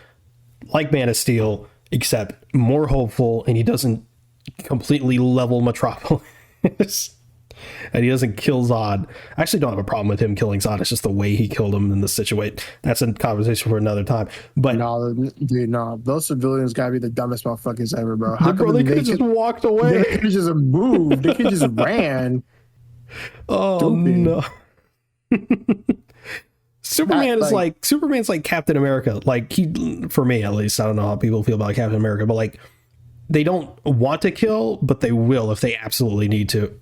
like Man of Steel, except more hopeful, and he doesn't completely level Metropolis. And he doesn't kill Zod. I actually don't have a problem with him killing Zod. It's just the way he killed him in the situation. That's a conversation for another time. But no, dude, no. Those civilians gotta be the dumbest motherfuckers ever, bro. How bro, they could have just walked away. They could have just moved. They could have just ran. Oh, stupid. No. Superman's like Captain America. Like, for me at least, I don't know how people feel about Captain America, but like, they don't want to kill, but they will if they absolutely need to.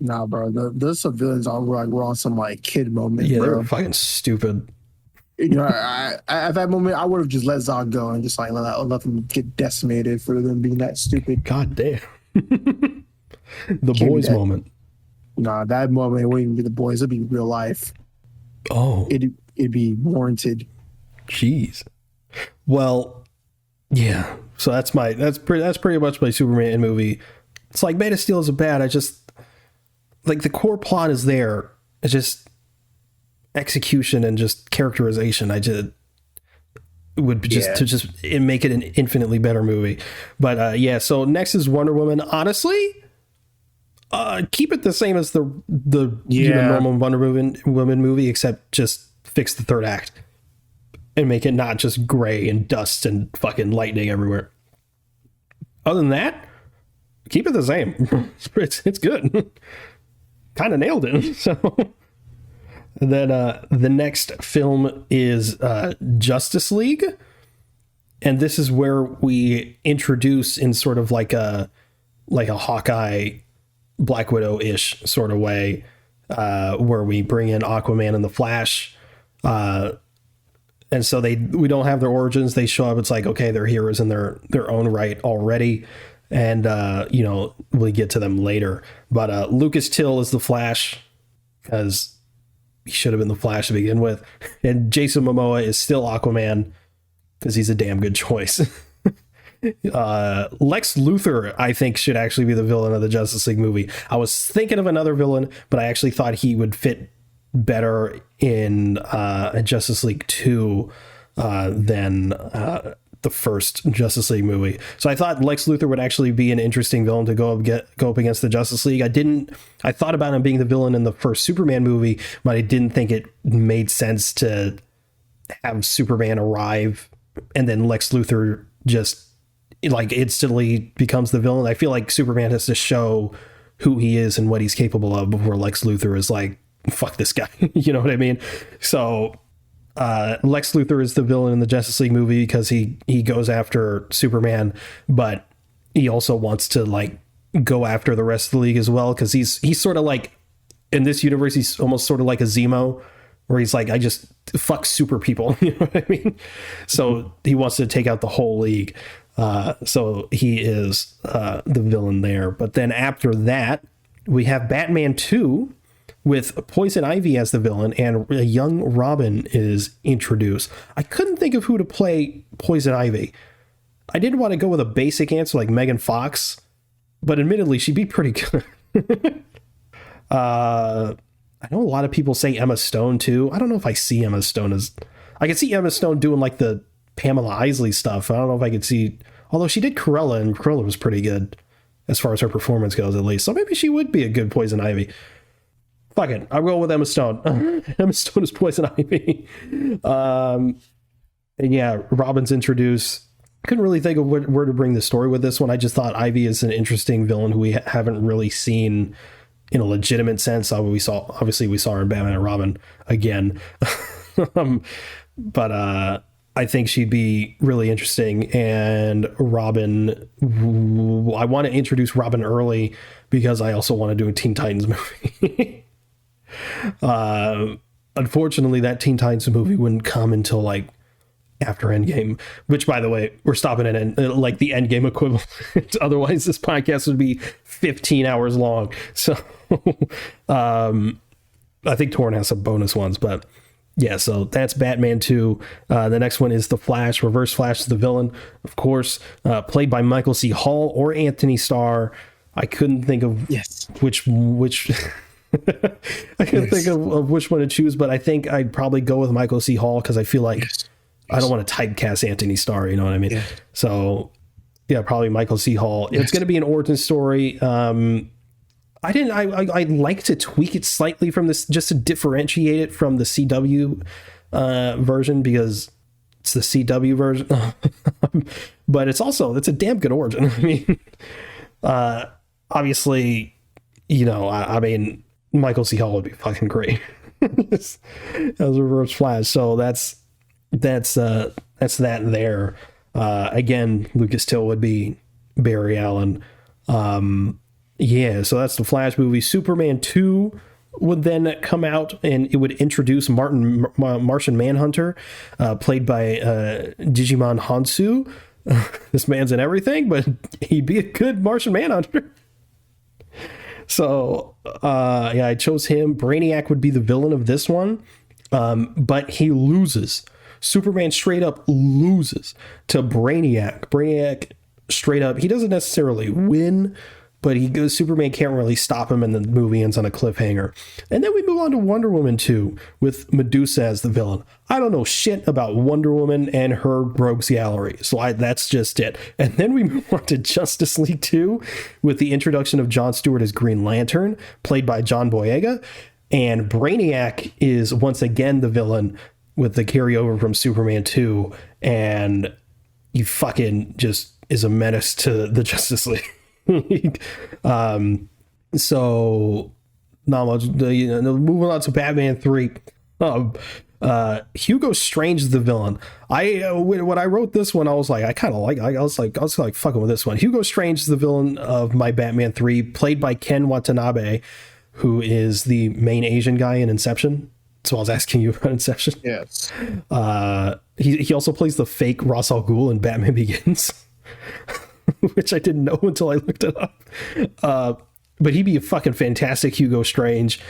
Nah, bro. Those civilians were on some like kid moment. Yeah, bro. they were fucking stupid. You know, at that moment, I would have just let Zod go and just like let them get decimated for them being that stupid. God damn. The boys moment. Nah, that moment, it wouldn't even be the boys. It'd be real life. Oh, it'd be warranted. Jeez. Well, yeah. So that's pretty much my Superman movie. It's like Man of Steel isn't bad. I just like the core plot is there. It's just execution and just characterization. To make it an infinitely better movie. But yeah. So next is Wonder Woman. Honestly, Keep it the same as the normal Wonder Woman movie, except just fix the third act and make it not just gray and dust and fucking lightning everywhere. Other than that, keep it the same. It's good. Kind of nailed it. So then the next film is Justice League, and this is where we introduce in sort of like a Hawkeye, Black Widow-ish sort of way, where we bring in Aquaman and the Flash, and so we don't have their origins. They show up. It's like, okay, they're heroes in their own right already, and we'll get to them later. But Lucas Till is the Flash, because he should have been the Flash to begin with, and Jason Momoa is still Aquaman because he's a damn good choice. Lex Luthor, I think, should actually be the villain of the Justice League movie. I was thinking of another villain, but I actually thought he would fit better in Justice League 2 than the first Justice League movie. So I thought Lex Luthor would actually be an interesting villain to go up against the Justice League. I thought about him being the villain in the first Superman movie, but I didn't think it made sense to have Superman arrive and then Lex Luthor just like instantly becomes the villain. I feel like Superman has to show who he is and what he's capable of before Lex Luthor is like, fuck this guy. You know what I mean? So Lex Luthor is the villain in the Justice League movie because he goes after Superman, but he also wants to like go after the rest of the league as well, because he's sort of like, in this universe, he's almost sort of like a Zemo, where he's like, I just fuck super people. You know what I mean? So he wants to take out the whole league. So he is the villain there. But then after that, we have Batman 2 with Poison Ivy as the villain, and a young Robin is introduced. I couldn't think of who to play Poison Ivy. I did want to go with a basic answer like Megan Fox, but admittedly, she'd be pretty good. I know a lot of people say Emma Stone too. I don't know if I see Emma Stone as... I could see Emma Stone doing like the Pamela Isley stuff. I don't know if I could see... Although she did Cruella, and Cruella was pretty good as far as her performance goes, at least. So maybe she would be a good Poison Ivy. Fuck it. I'll go with Emma Stone. Emma Stone is Poison Ivy. And yeah, Robin's introduced. Couldn't really think of where to bring the story with this one. I just thought Ivy is an interesting villain who we haven't really seen in a legitimate sense. Obviously we saw her in Batman and Robin again. But I think she'd be really interesting. And Robin, I want to introduce Robin early because I also want to do a Teen Titans movie. Unfortunately, that Teen Titans movie wouldn't come until like after Endgame, which, by the way, we're stopping at like the Endgame equivalent. Otherwise, this podcast would be 15 hours long. So I think Torn has some bonus ones, but yeah, so that's Batman 2. The next one is The Flash. Reverse Flash is the villain, of course, played by Michael C. Hall or Anthony Starr. I couldn't think of which I couldn't think of which one to choose, but I think I'd probably go with Michael C. Hall because I feel like I don't want to typecast Anthony Starr, you know what I mean? So yeah, probably Michael C. Hall. It's going to be an origin story. I'd like to tweak it slightly from this just to differentiate it from the CW version, because it's the CW version. But it's a damn good origin. I mean, obviously, you know, I mean, Michael C. Hall would be fucking great as Reverse Flash. So that's that there. Again, Lucas Till would be Barry Allen. Yeah, so that's the Flash movie. Superman 2 would then come out, and it would introduce Martian Manhunter, played by Digimon Hansu. This man's in everything, but he'd be a good Martian Manhunter. So, yeah, I chose him. Brainiac would be the villain of this one, but he loses. Superman straight up loses to Brainiac. Brainiac straight up, he doesn't necessarily win, but he goes, Superman can't really stop him, and the movie ends on a cliffhanger. And then we move on to Wonder Woman 2 with Medusa as the villain. I don't know shit about Wonder Woman and her rogues gallery, so that's just it. And then we move on to Justice League 2 with the introduction of Jon Stewart as Green Lantern, played by John Boyega, and Brainiac is once again the villain with the carryover from Superman 2, and he fucking just is a menace to the Justice League. So not much. Moving on to Batman 3. Hugo Strange is the villain. When I wrote this one, I was like, I was like fucking with this one. Hugo Strange is the villain of my Batman 3, played by Ken Watanabe, who is the main Asian guy in Inception. So I was asking you about Inception. Yes. He also plays the fake Ra's al Ghul in Batman Begins. Which I didn't know until I looked it up. But he'd be a fucking fantastic Hugo Strange.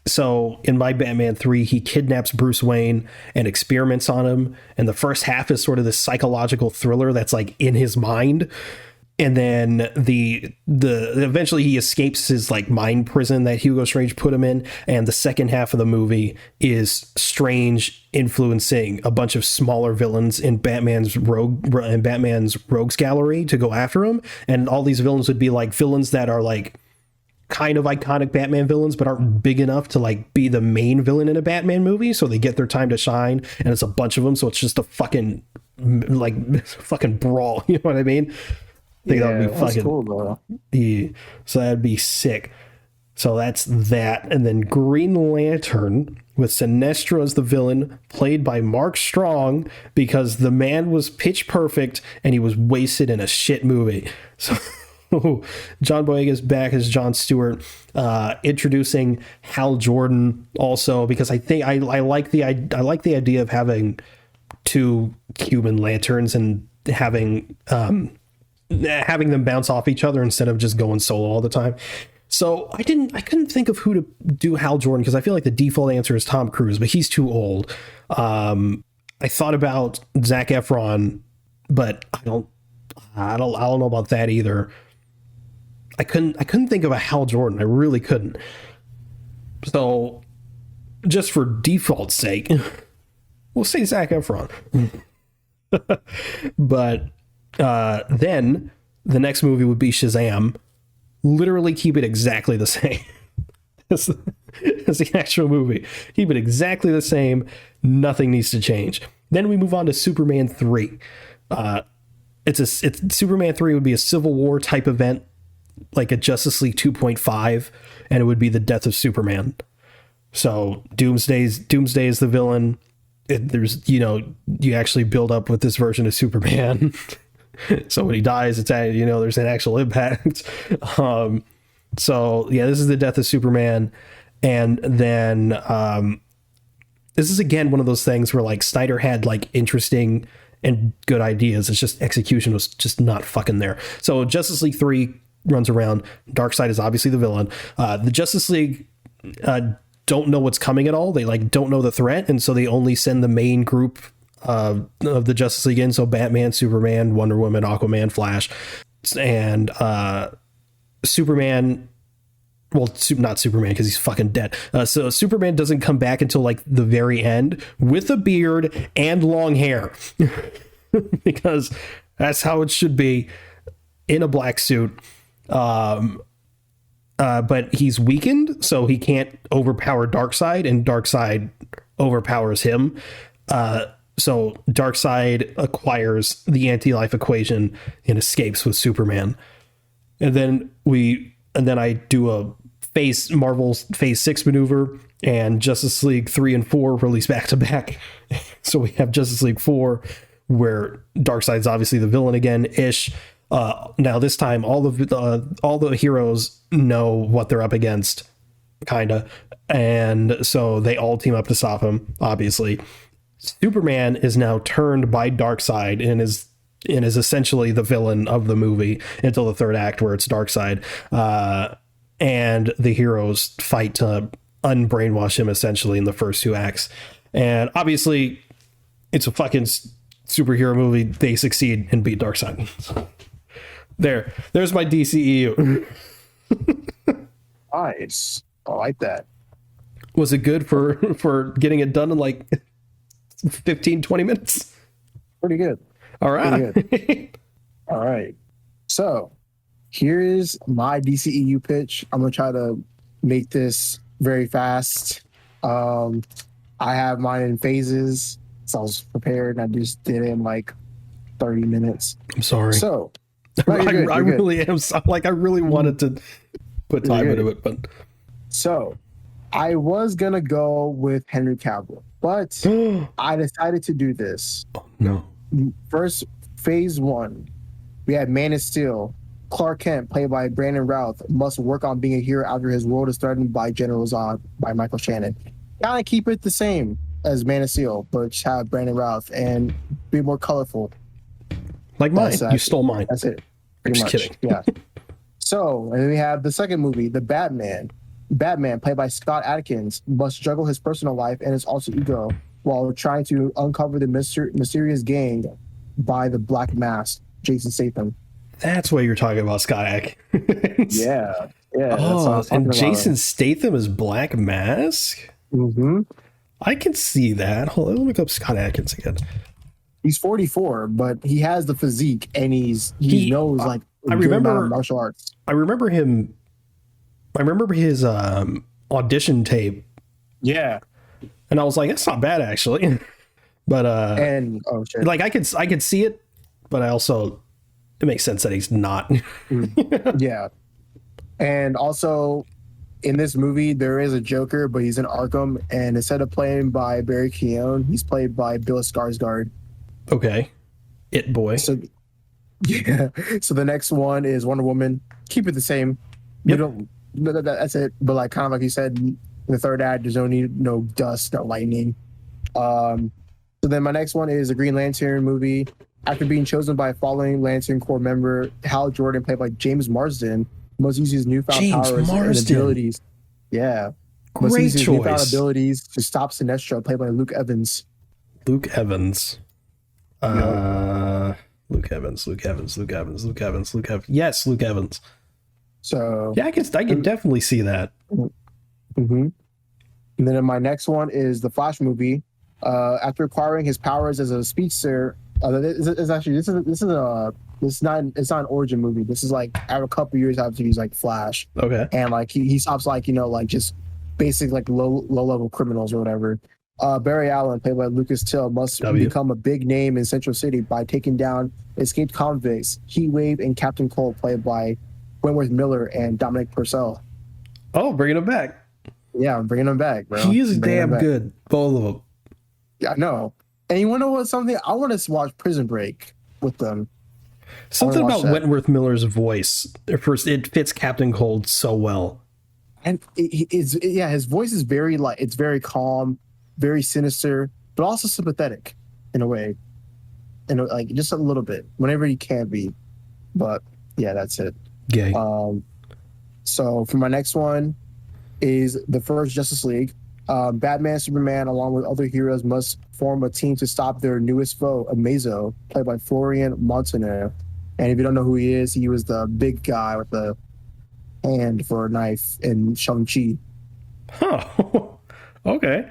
So in my Batman 3, he kidnaps Bruce Wayne and experiments on him. And the first half is sort of this psychological thriller that's like in his mind. And then eventually he escapes his like mind prison that Hugo Strange put him in. And the second half of the movie is Strange influencing a bunch of smaller villains in Batman's rogues gallery to go after him. And all these villains would be like villains that are like kind of iconic Batman villains, but aren't big enough to like be the main villain in a Batman movie. So they get their time to shine, and it's a bunch of them. So it's just a fucking brawl. You know what I mean? I think that would be fucking cool, bro. Yeah, so that'd be sick. So that's that. And then Green Lantern with Sinestro as the villain, played by Mark Strong, because the man was pitch perfect and he was wasted in a shit movie. So John Boyega's back as Jon Stewart, introducing Hal Jordan also, because I think I like the idea of having two human lanterns and having them bounce off each other instead of just going solo all the time. So I couldn't think of who to do Hal Jordan, because I feel like the default answer is Tom Cruise, but he's too old. I thought about Zac Efron, but I don't know about that either. I couldn't think of a Hal Jordan. I really couldn't. So just for default's sake, we'll say Zac Efron. But then the next movie would be Shazam. Literally keep it exactly the same as the actual movie. Keep it exactly the same. Nothing needs to change. Then we move on to Superman 3. Superman 3 would be a Civil War type event, like a Justice League 2.5, and it would be the death of Superman. So Doomsday is the villain. You actually build up with this version of Superman. So when he dies, there's an actual impact. So yeah, this is the death of Superman. And then this is again one of those things where like Snyder had like interesting and good ideas. It's just execution was just not fucking there. So Justice League 3 runs around. Darkseid is obviously the villain. The Justice League don't know what's coming at all. They like don't know the threat, and so they only send the main group of the Justice League in. So Batman, Superman, Wonder Woman, Aquaman, Flash, and Superman. Well, not Superman, because he's fucking dead. So Superman doesn't come back until like the very end with a beard and long hair, because that's how it should be, in a black suit. But he's weakened, so he can't overpower Darkseid, and Darkseid overpowers him. So Darkseid acquires the anti-life equation and escapes with Superman. And then I do a Marvel's Phase 6 maneuver, and Justice League 3 and 4 release back to back. So we have Justice League 4, where Darkseid's obviously the villain again ish. Now this time all the heroes know what they're up against, kinda, and so they all team up to stop him. Obviously, Superman is now turned by Darkseid and is essentially the villain of the movie until the third act, where it's Darkseid, and the heroes fight to unbrainwash him essentially in the first two acts. And obviously, it's a fucking superhero movie. They succeed and beat Darkseid. There's my DCEU. Nice. I like that. Was it good for getting it done in like 15, 20 minutes? Pretty good. All right. Good. All right. So here is my DCEU pitch. I'm going to try to make this very fast. I have mine in phases, so I was prepared. I just did it in like 30 minutes. I'm sorry. So I really am. Like, I really wanted to put time into it, but so I was gonna go with Henry Cavill, but I decided to do this. Oh no! First, phase 1, we had Man of Steel. Clark Kent, played by Brandon Routh, must work on being a hero after his world is threatened by General Zod by Michael Shannon. Kind of keep it the same as Man of Steel, but just have Brandon Routh and be more colorful. Like mine. You stole mine. That's it. Pretty much. Kidding. Yeah. So, and then we have the second movie, The Batman. Batman, played by Scott Adkins, must juggle his personal life and his alter ego while trying to uncover the mysterious gang by the Black Mask, Jason Statham. That's what you're talking about, Scott Adkins. Yeah. Oh, and Jason Statham is Black Mask? Mm-hmm. I can see that. Hold on, let me look up Scott Adkins again. He's 44, but he has the physique, and he knows like I remember martial arts. I remember his audition tape. Yeah, and I was like, that's not bad actually. But and oh shit, like I could see it, but I also it makes sense that he's not. Yeah, and also in this movie there is a Joker, but he's in Arkham, and instead of playing by Barry Keoghan, he's played by Bill Skarsgård. Okay, It Boy. So yeah, so the next one is Wonder Woman. Keep it the same. Yep. That's it. But like kind of like you said, in the third act, there's no dust, no lightning. So then my next one is a Green Lantern movie. After being chosen by a following Lantern Corps member, Hal Jordan, played by James Marsden, must use his newfound powers and abilities. Yeah. Great choice. Newfound abilities to stop Sinestro, played by Luke Evans. Luke Evans. Luke Evans. Yes, Luke Evans. So yeah, I can definitely see that. Mm-hmm. And then my next one is the Flash movie. After acquiring his powers as a speedster, it's not an origin movie. This is like after a couple years after he's like Flash. Okay. And like he stops like like just basic like low level criminals or whatever. Barry Allen, played by Lucas Till, must become a big name in Central City by taking down escaped convicts, Heatwave and Captain Cold, played by Wentworth Miller and Dominic Purcell. Oh, bringing him back. Yeah, I'm bringing him back, bro. He is damn good, both of them. Yeah, I know. And you want to know what? Something I want to watch Prison Break with them. Something about Wentworth Miller's voice. First, it fits Captain Cold so well. And his voice is very it's very calm, very sinister, but also sympathetic in a way, and like just a little bit whenever he can be. But yeah, that's it. Gay. So for my next one is the first Justice League. Batman, Superman, along with other heroes, must form a team to stop their newest foe, Amazo, played by Florian Montaner. And if you don't know who he is, he was the big guy with the hand for a knife in Shang-Chi. Huh. Okay.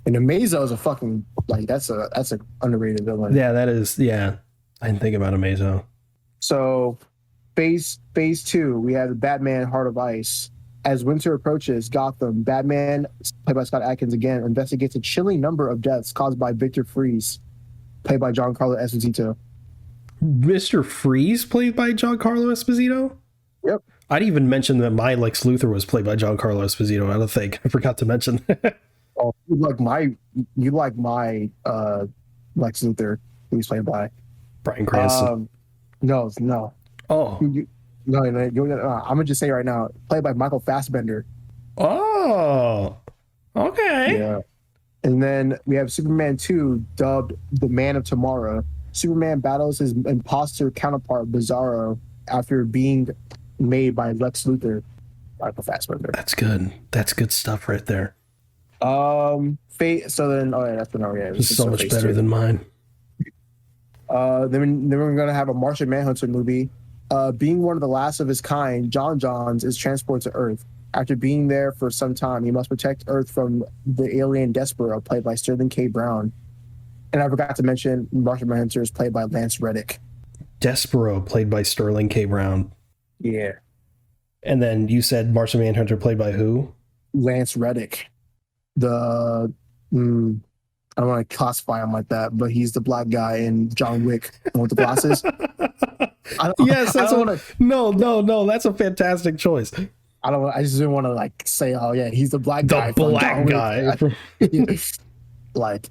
And Amazo is a fucking that's a underrated villain. Yeah, that is. Yeah, I didn't think about Amazo. So, phase 2, we have the Batman: Heart of Ice. As winter approaches Gotham, Batman, played by Scott Adkins again, investigates a chilling number of deaths caused by Victor Freeze, played by Giancarlo Esposito. Mr. Freeze, played by Giancarlo Esposito? Yep. I didn't even mention that my Lex Luthor was played by Giancarlo Esposito. I don't think I forgot to mention. Oh, you like my Lex Luthor, who he's played by Bryan Cranston. No. Oh. No, I'm gonna just say right now, played by Michael Fassbender. Oh, okay. Yeah. And then we have Superman 2, dubbed The Man of Tomorrow. Superman battles his imposter counterpart, Bizarro, after being made by Lex Luthor, Michael Fassbender. That's good. That's good stuff right there. So then, that's been already. It's so much better than mine. Then we're gonna have a Martian Manhunter movie. Being one of the last of his kind, John Johns is transported to Earth. After being there for some time, he must protect Earth from the alien Despero, played by Sterling K. Brown. And I forgot to mention Martian Manhunter is played by Lance Reddick. Despero, played by Sterling K. Brown. Yeah. And then you said Martian Manhunter, played by who? Lance Reddick. I don't want to classify him like that, but he's the black guy in John Wick with the glasses. Yes, that's no. That's a fantastic choice. I just didn't want to like say, oh yeah, he's the black guy. The black guy. Like,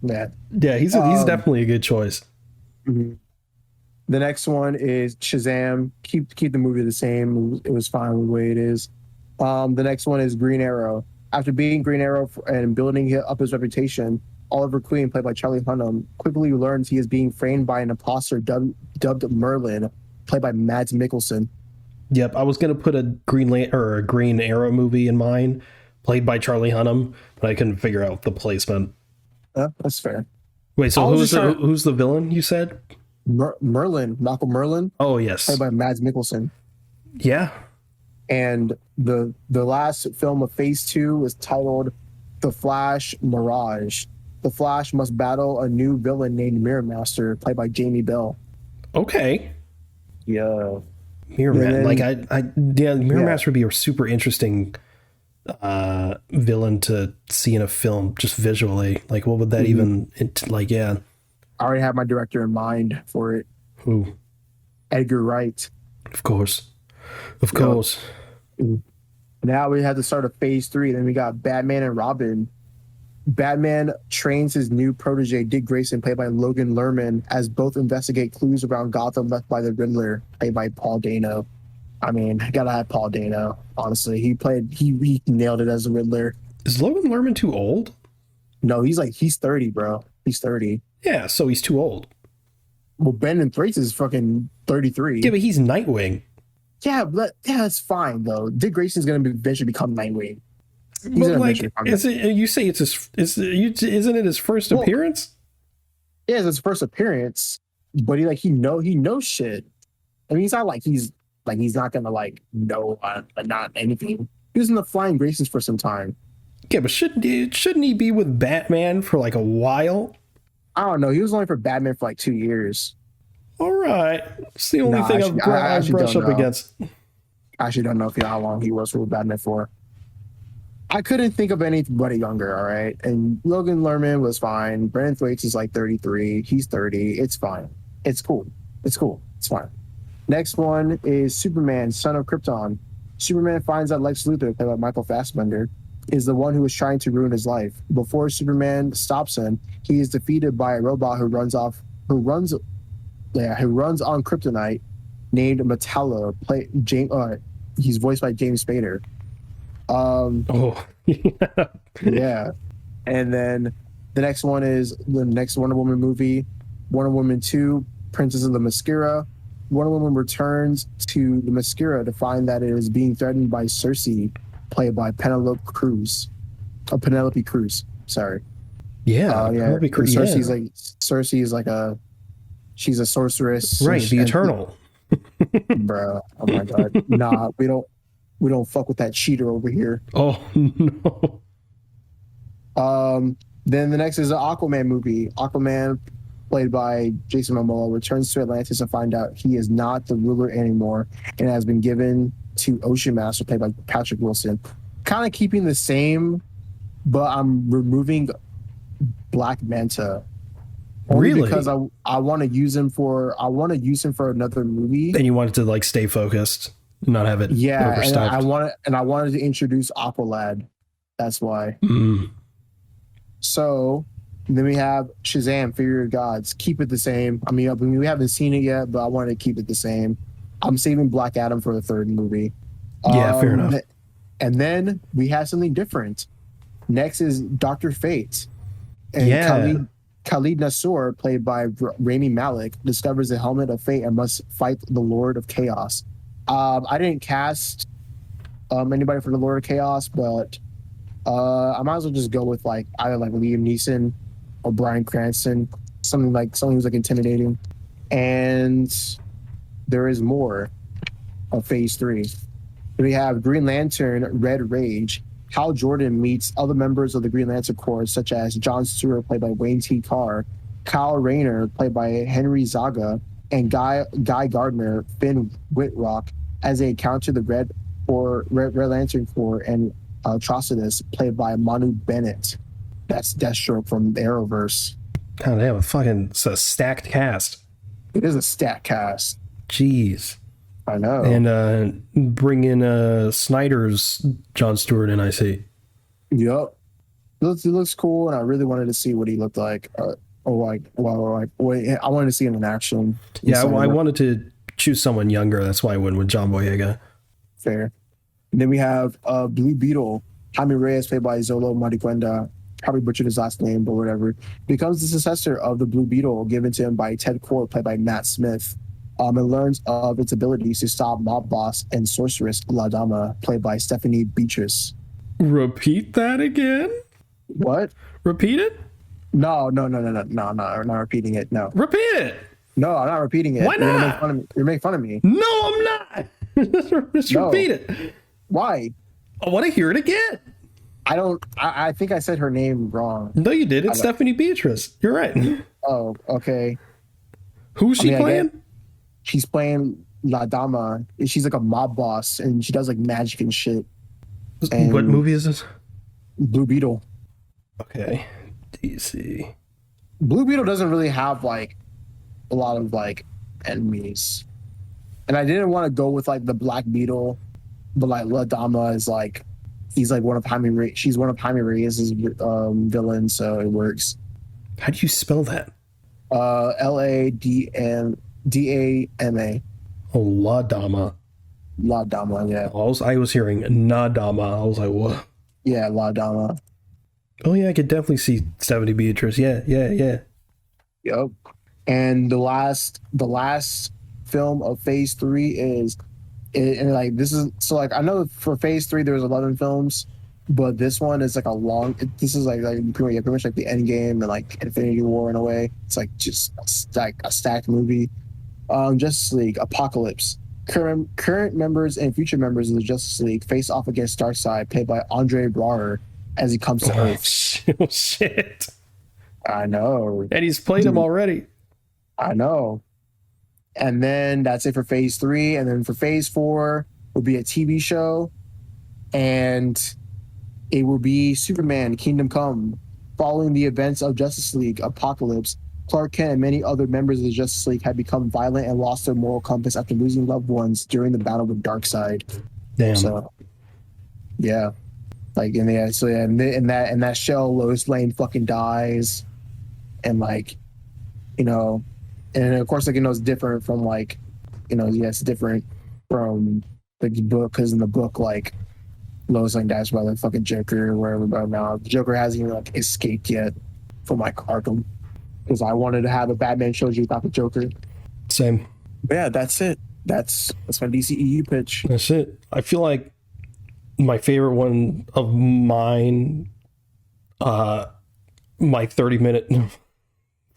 man. Yeah, he's definitely a good choice. Mm-hmm. The next one is Shazam. Keep the movie the same. It was fine with the way it is. The next one is Green Arrow. After being Green Arrow and building up his reputation, Oliver Queen, played by Charlie Hunnam, quickly learns he is being framed by an imposter dubbed Merlin, played by Mads Mikkelsen. Yep, I was gonna put a Green Arrow movie in mine, played by Charlie Hunnam, but I couldn't figure out the placement. That's fair. Wait, so who's the villain? You said Merlin, Malcolm Merlin. Oh yes, played by Mads Mikkelsen. Yeah. And the last film of Phase 2 is titled The Flash Mirage. The Flash must battle a new villain named Mirror Master, played by Jamie Bell. Okay. Yeah. Mirror Master, Mirror Master would be a super interesting villain to see in a film, just visually. Like, what would that even like? Yeah. I already have my director in mind for it. Who? Edgar Wright. Of course. Of course. Now we have to start a Phase 3. Then we got Batman and Robin. Batman trains his new protege, Dick Grayson, played by Logan Lerman, as both investigate clues around Gotham left by the Riddler, played by Paul Dano. I mean, gotta have Paul Dano, honestly. He nailed it as the Riddler. Is Logan Lerman too old? No, he's 30, bro. He's 30. Yeah, so he's too old. Well, Brendan Thwaites is fucking 33. Yeah, but he's Nightwing. Yeah, but it's fine though. Dick Grayson's gonna eventually become Nightwing. But like, you say isn't it his first appearance? Yeah, it's his first appearance, but he knows shit. I mean, he's not gonna know not anything. He was in the Flying Graysons for some time. Yeah, but shouldn't he be with Batman for like a while? I don't know. He was only for Batman for 2 years. All right, it's the only thing I brush up against. I actually don't know how long he was with Batman for. I couldn't think of anybody younger, all right? And Logan Lerman was fine. Brendan Thwaites is 33. He's 30. It's fine. It's cool. It's fine. Next one is Superman, Son of Krypton. Superman finds that Lex Luthor, played by Michael Fassbender, is the one who is trying to ruin his life. Before Superman stops him, he is defeated by a robot who runs on Kryptonite named Metallo. He's voiced by James Spader. Yeah. And then the next one is the next Wonder Woman movie, Wonder Woman 2, Princess of the Mascara. Wonder Woman returns to the Mascara to find that it is being threatened by Cersei, played by Penelope Cruz. Sorry. Yeah. Penelope Cruz. Cersei is she's a sorceress. Right, the Eternal. Bro, oh my god. Nah, we don't fuck with that cheater over here. Oh no. Then the next is an Aquaman movie. Aquaman, played by Jason Momoa, returns to Atlantis to find out he is not the ruler anymore and has been given to Ocean Master, played by Patrick Wilson. Kind of keeping the same, but I'm removing Black Manta. Only really? Because I want to use him for another movie. And you wanted to stay focused, not have it overstuffed. And I wanted to introduce Aqualad. That's why. So then we have Shazam, Fury of Gods. Keep it the same. I mean, we haven't seen it yet, but I wanted to keep it the same. I'm saving Black Adam for the third movie. Yeah, fair enough. And then we have something different. Next is Dr. Fate. And Khalid Nassour, played by Rami Malek, discovers the helmet of fate and must fight the Lord of Chaos. I didn't cast anybody for the Lord of Chaos, but I might as well just go with either Liam Neeson or Bryan Cranston, something who's intimidating. And there is more of Phase 3. We have Green Lantern Red Rage. Hal Jordan meets other members of the Green Lantern Corps, such as John Stewart, played by Wayne T. Carr, Kyle Rayner, played by Henry Zaga, and Guy Gardner, Finn Whitrock, as they encounter the Red Lantern Corps and Atrocitus, played by Manu Bennett. That's Deathstroke from the Arrowverse. God damn, it's a stacked cast. It is a stat cast. Jeez. I know. And bring in Snyder's John Stewart in, I see. Yep. He looks cool, and I really wanted to see what he looked like. I wanted to see him in action. Yeah, I wanted to choose someone younger. That's why I went with John Boyega. Fair. And then we have Blue Beetle. Jaime Reyes, played by Zolo Mariquenda. Probably butchered his last name, but whatever. Becomes the successor of the Blue Beetle, given to him by Ted Kord, played by Matt Smith. And learns of its abilities to stop mob boss and sorceress La Dama, played by Stephanie Beatrice. Repeat that again? What? Repeat it? No, I'm not repeating it. No. Repeat it. No, I'm not repeating it. Why not? You're making fun of me. No, I'm not. Just repeat it. Why? I want to hear it again. I think I said her name wrong. No, you did. It's Stephanie Beatrice. You're right. Oh, okay. Who's she playing? She's playing La Dama. She's like a mob boss, and she does like magic and shit. And what movie is this? Blue Beetle. Okay. DC. Blue Beetle doesn't really have like a lot of like enemies. And I didn't want to go with like the Black Beetle, but like La Dama is like, she's one of Jaime Reyes' villains, so it works. How do you spell that? Ladama. Oh, La Dama. La Dama, yeah. I was hearing Na Dama. I was like, what? Yeah, La Dama. Oh yeah, I could definitely see Stephanie Beatrice. Yeah. Yep. And the last film of Phase 3 is, and like this is so like I know for Phase 3 there's 11 films, but this one is like this is like pretty much like the end game and like Infinity War in a way. It's like just a stacked movie. Justice League Apocalypse. Current members and future members of the Justice League face off against Darkseid, played by Andre Braugher, as he comes to Earth. Oh, shit. I know. And he's played him already. I know. And then that's it for Phase 3. And then for Phase 4 will be a TV show. And it will be Superman Kingdom Come. Following the events of Justice League Apocalypse, Clark Kent and many other members of the Justice League had become violent and lost their moral compass after losing loved ones during the battle with Darkseid. Damn. So, yeah. Like, in that show, Lois Lane fucking dies. And, like, and of course, like, it's different from, like, it's different from the book, because in the book, like, Lois Lane dies by the fucking Joker or wherever, but now the Joker hasn't even, like, escaped yet from, like, Arkham. Because I wanted to have a Batman trilogy without the Joker. Same. But yeah, that's it. That's my DCEU pitch. That's it. I feel like my favorite one of mine, my 30-minute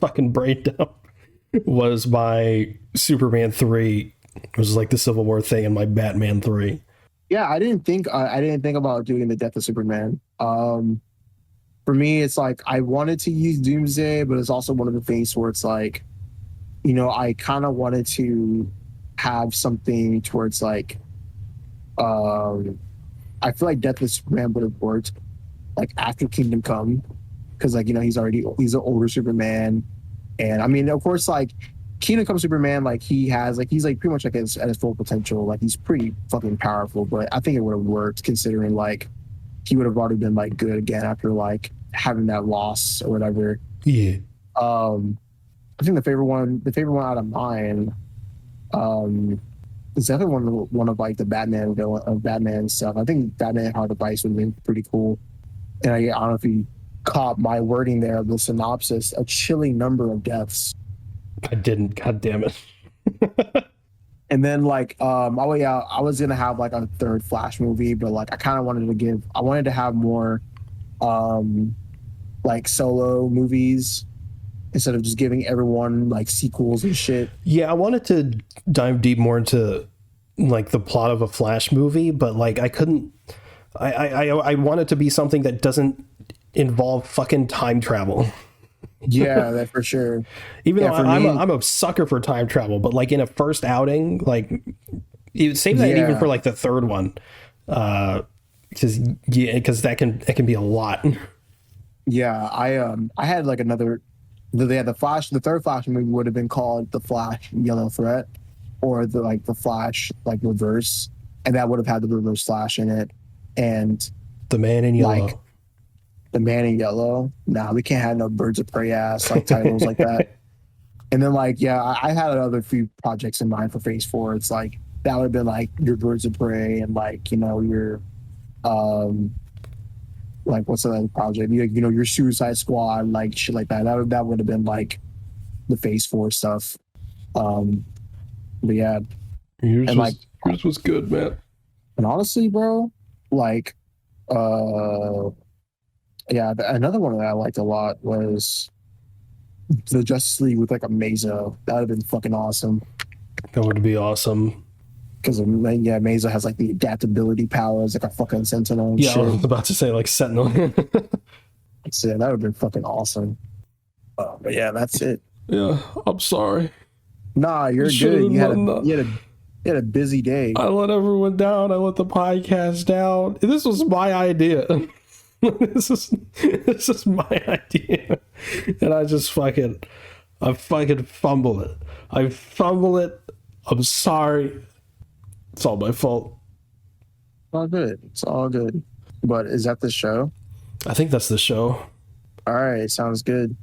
fucking breakdown was my Superman 3. It was like the Civil War thing, and my Batman 3. Yeah, I didn't think about doing the death of Superman. For me, it's like I wanted to use Doomsday, but it's also one of the things where it's like, I kind of wanted to have something towards like, I feel like Death of Superman would have worked like after Kingdom Come, because like he's an older Superman, and I mean of course like Kingdom Come Superman, like he's like pretty much like at his full potential, like he's pretty fucking powerful, but I think it would have worked considering like he would have already been like good again after like having that loss or whatever. Yeah. I think the favorite one out of mine, is definitely one of like the Batman villain of Batman stuff. I think Batman Heart of Ice would have been pretty cool. And I don't know if you caught my wording there of the synopsis, a chilling number of deaths. I didn't. God damn it. And then like, I was gonna have like a third Flash movie, but like I wanted to have more, like solo movies, instead of just giving everyone like sequels and shit. Yeah, I wanted to dive deep more into like the plot of a Flash movie, but like I couldn't. I want it to be something that doesn't involve fucking time travel. Yeah, that for sure. Even Yeah, though for I'm a sucker for time travel, but like in a first outing, like you save that even for like the third one, because that can be a lot. Yeah, I had like another. They had the Flash. The third Flash movie would have been called the Flash Yellow Threat, or the Flash like Reverse, and that would have had the Reverse Flash in it, and The Man in Yellow. like the Man in Yellow. Nah, we can't have no Birds of Prey ass like titles like that. And then like yeah, I had another few projects in mind for Phase 4. It's like that would have been like your Birds of Prey and like your like what's the other project? Your Suicide Squad, like shit like that. That would have been like the Phase 4 stuff. But yeah, Yours was good, man. and honestly, bro, like, yeah, another one that I liked a lot was the Justice League with like a Mesa. That would have been fucking awesome. That would be awesome. Because yeah, Mesa has like the adaptability powers, like a fucking Sentinel. And Yeah, shit. I was about to say like Sentinel. So, yeah, that would have been fucking awesome. But yeah, that's it. Yeah, I'm sorry. Nah, you're good. You had a busy day. I let everyone down. I let the podcast down. This was my idea. This is my idea, and I fucking fumble it. I fumble it. I'm sorry. It's all my fault. All good. It's all good. But is that the show? I think that's the show. All right, sounds good.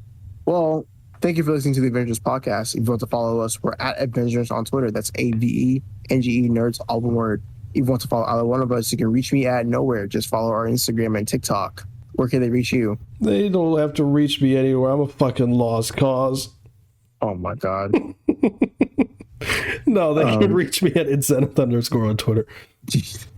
Well, thank you for listening to the Avengers podcast. If you want to follow us, we're at Avengenerds on Twitter. That's AVENGE Nerds, all one word. If you want to follow either one of us, you can reach me at nowhere. Just follow our Instagram and TikTok. Where can they reach you? They don't have to reach me anywhere. I'm a fucking lost cause. Oh my god. No, they can reach me at @Zenith_ on Twitter.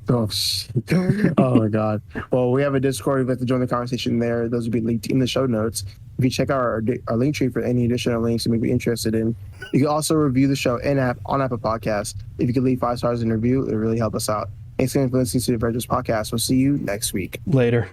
Oh shit. Oh my god. Well, we have a Discord. If you'd like to join the conversation there, those will be linked in the show notes. If you check out our link tree for any additional links you may be interested in, you can also review the show on Apple Podcasts. If you could leave 5 stars in review, it would really help us out. Thanks again for listening to the Avengers podcast. We'll see you next week. Later.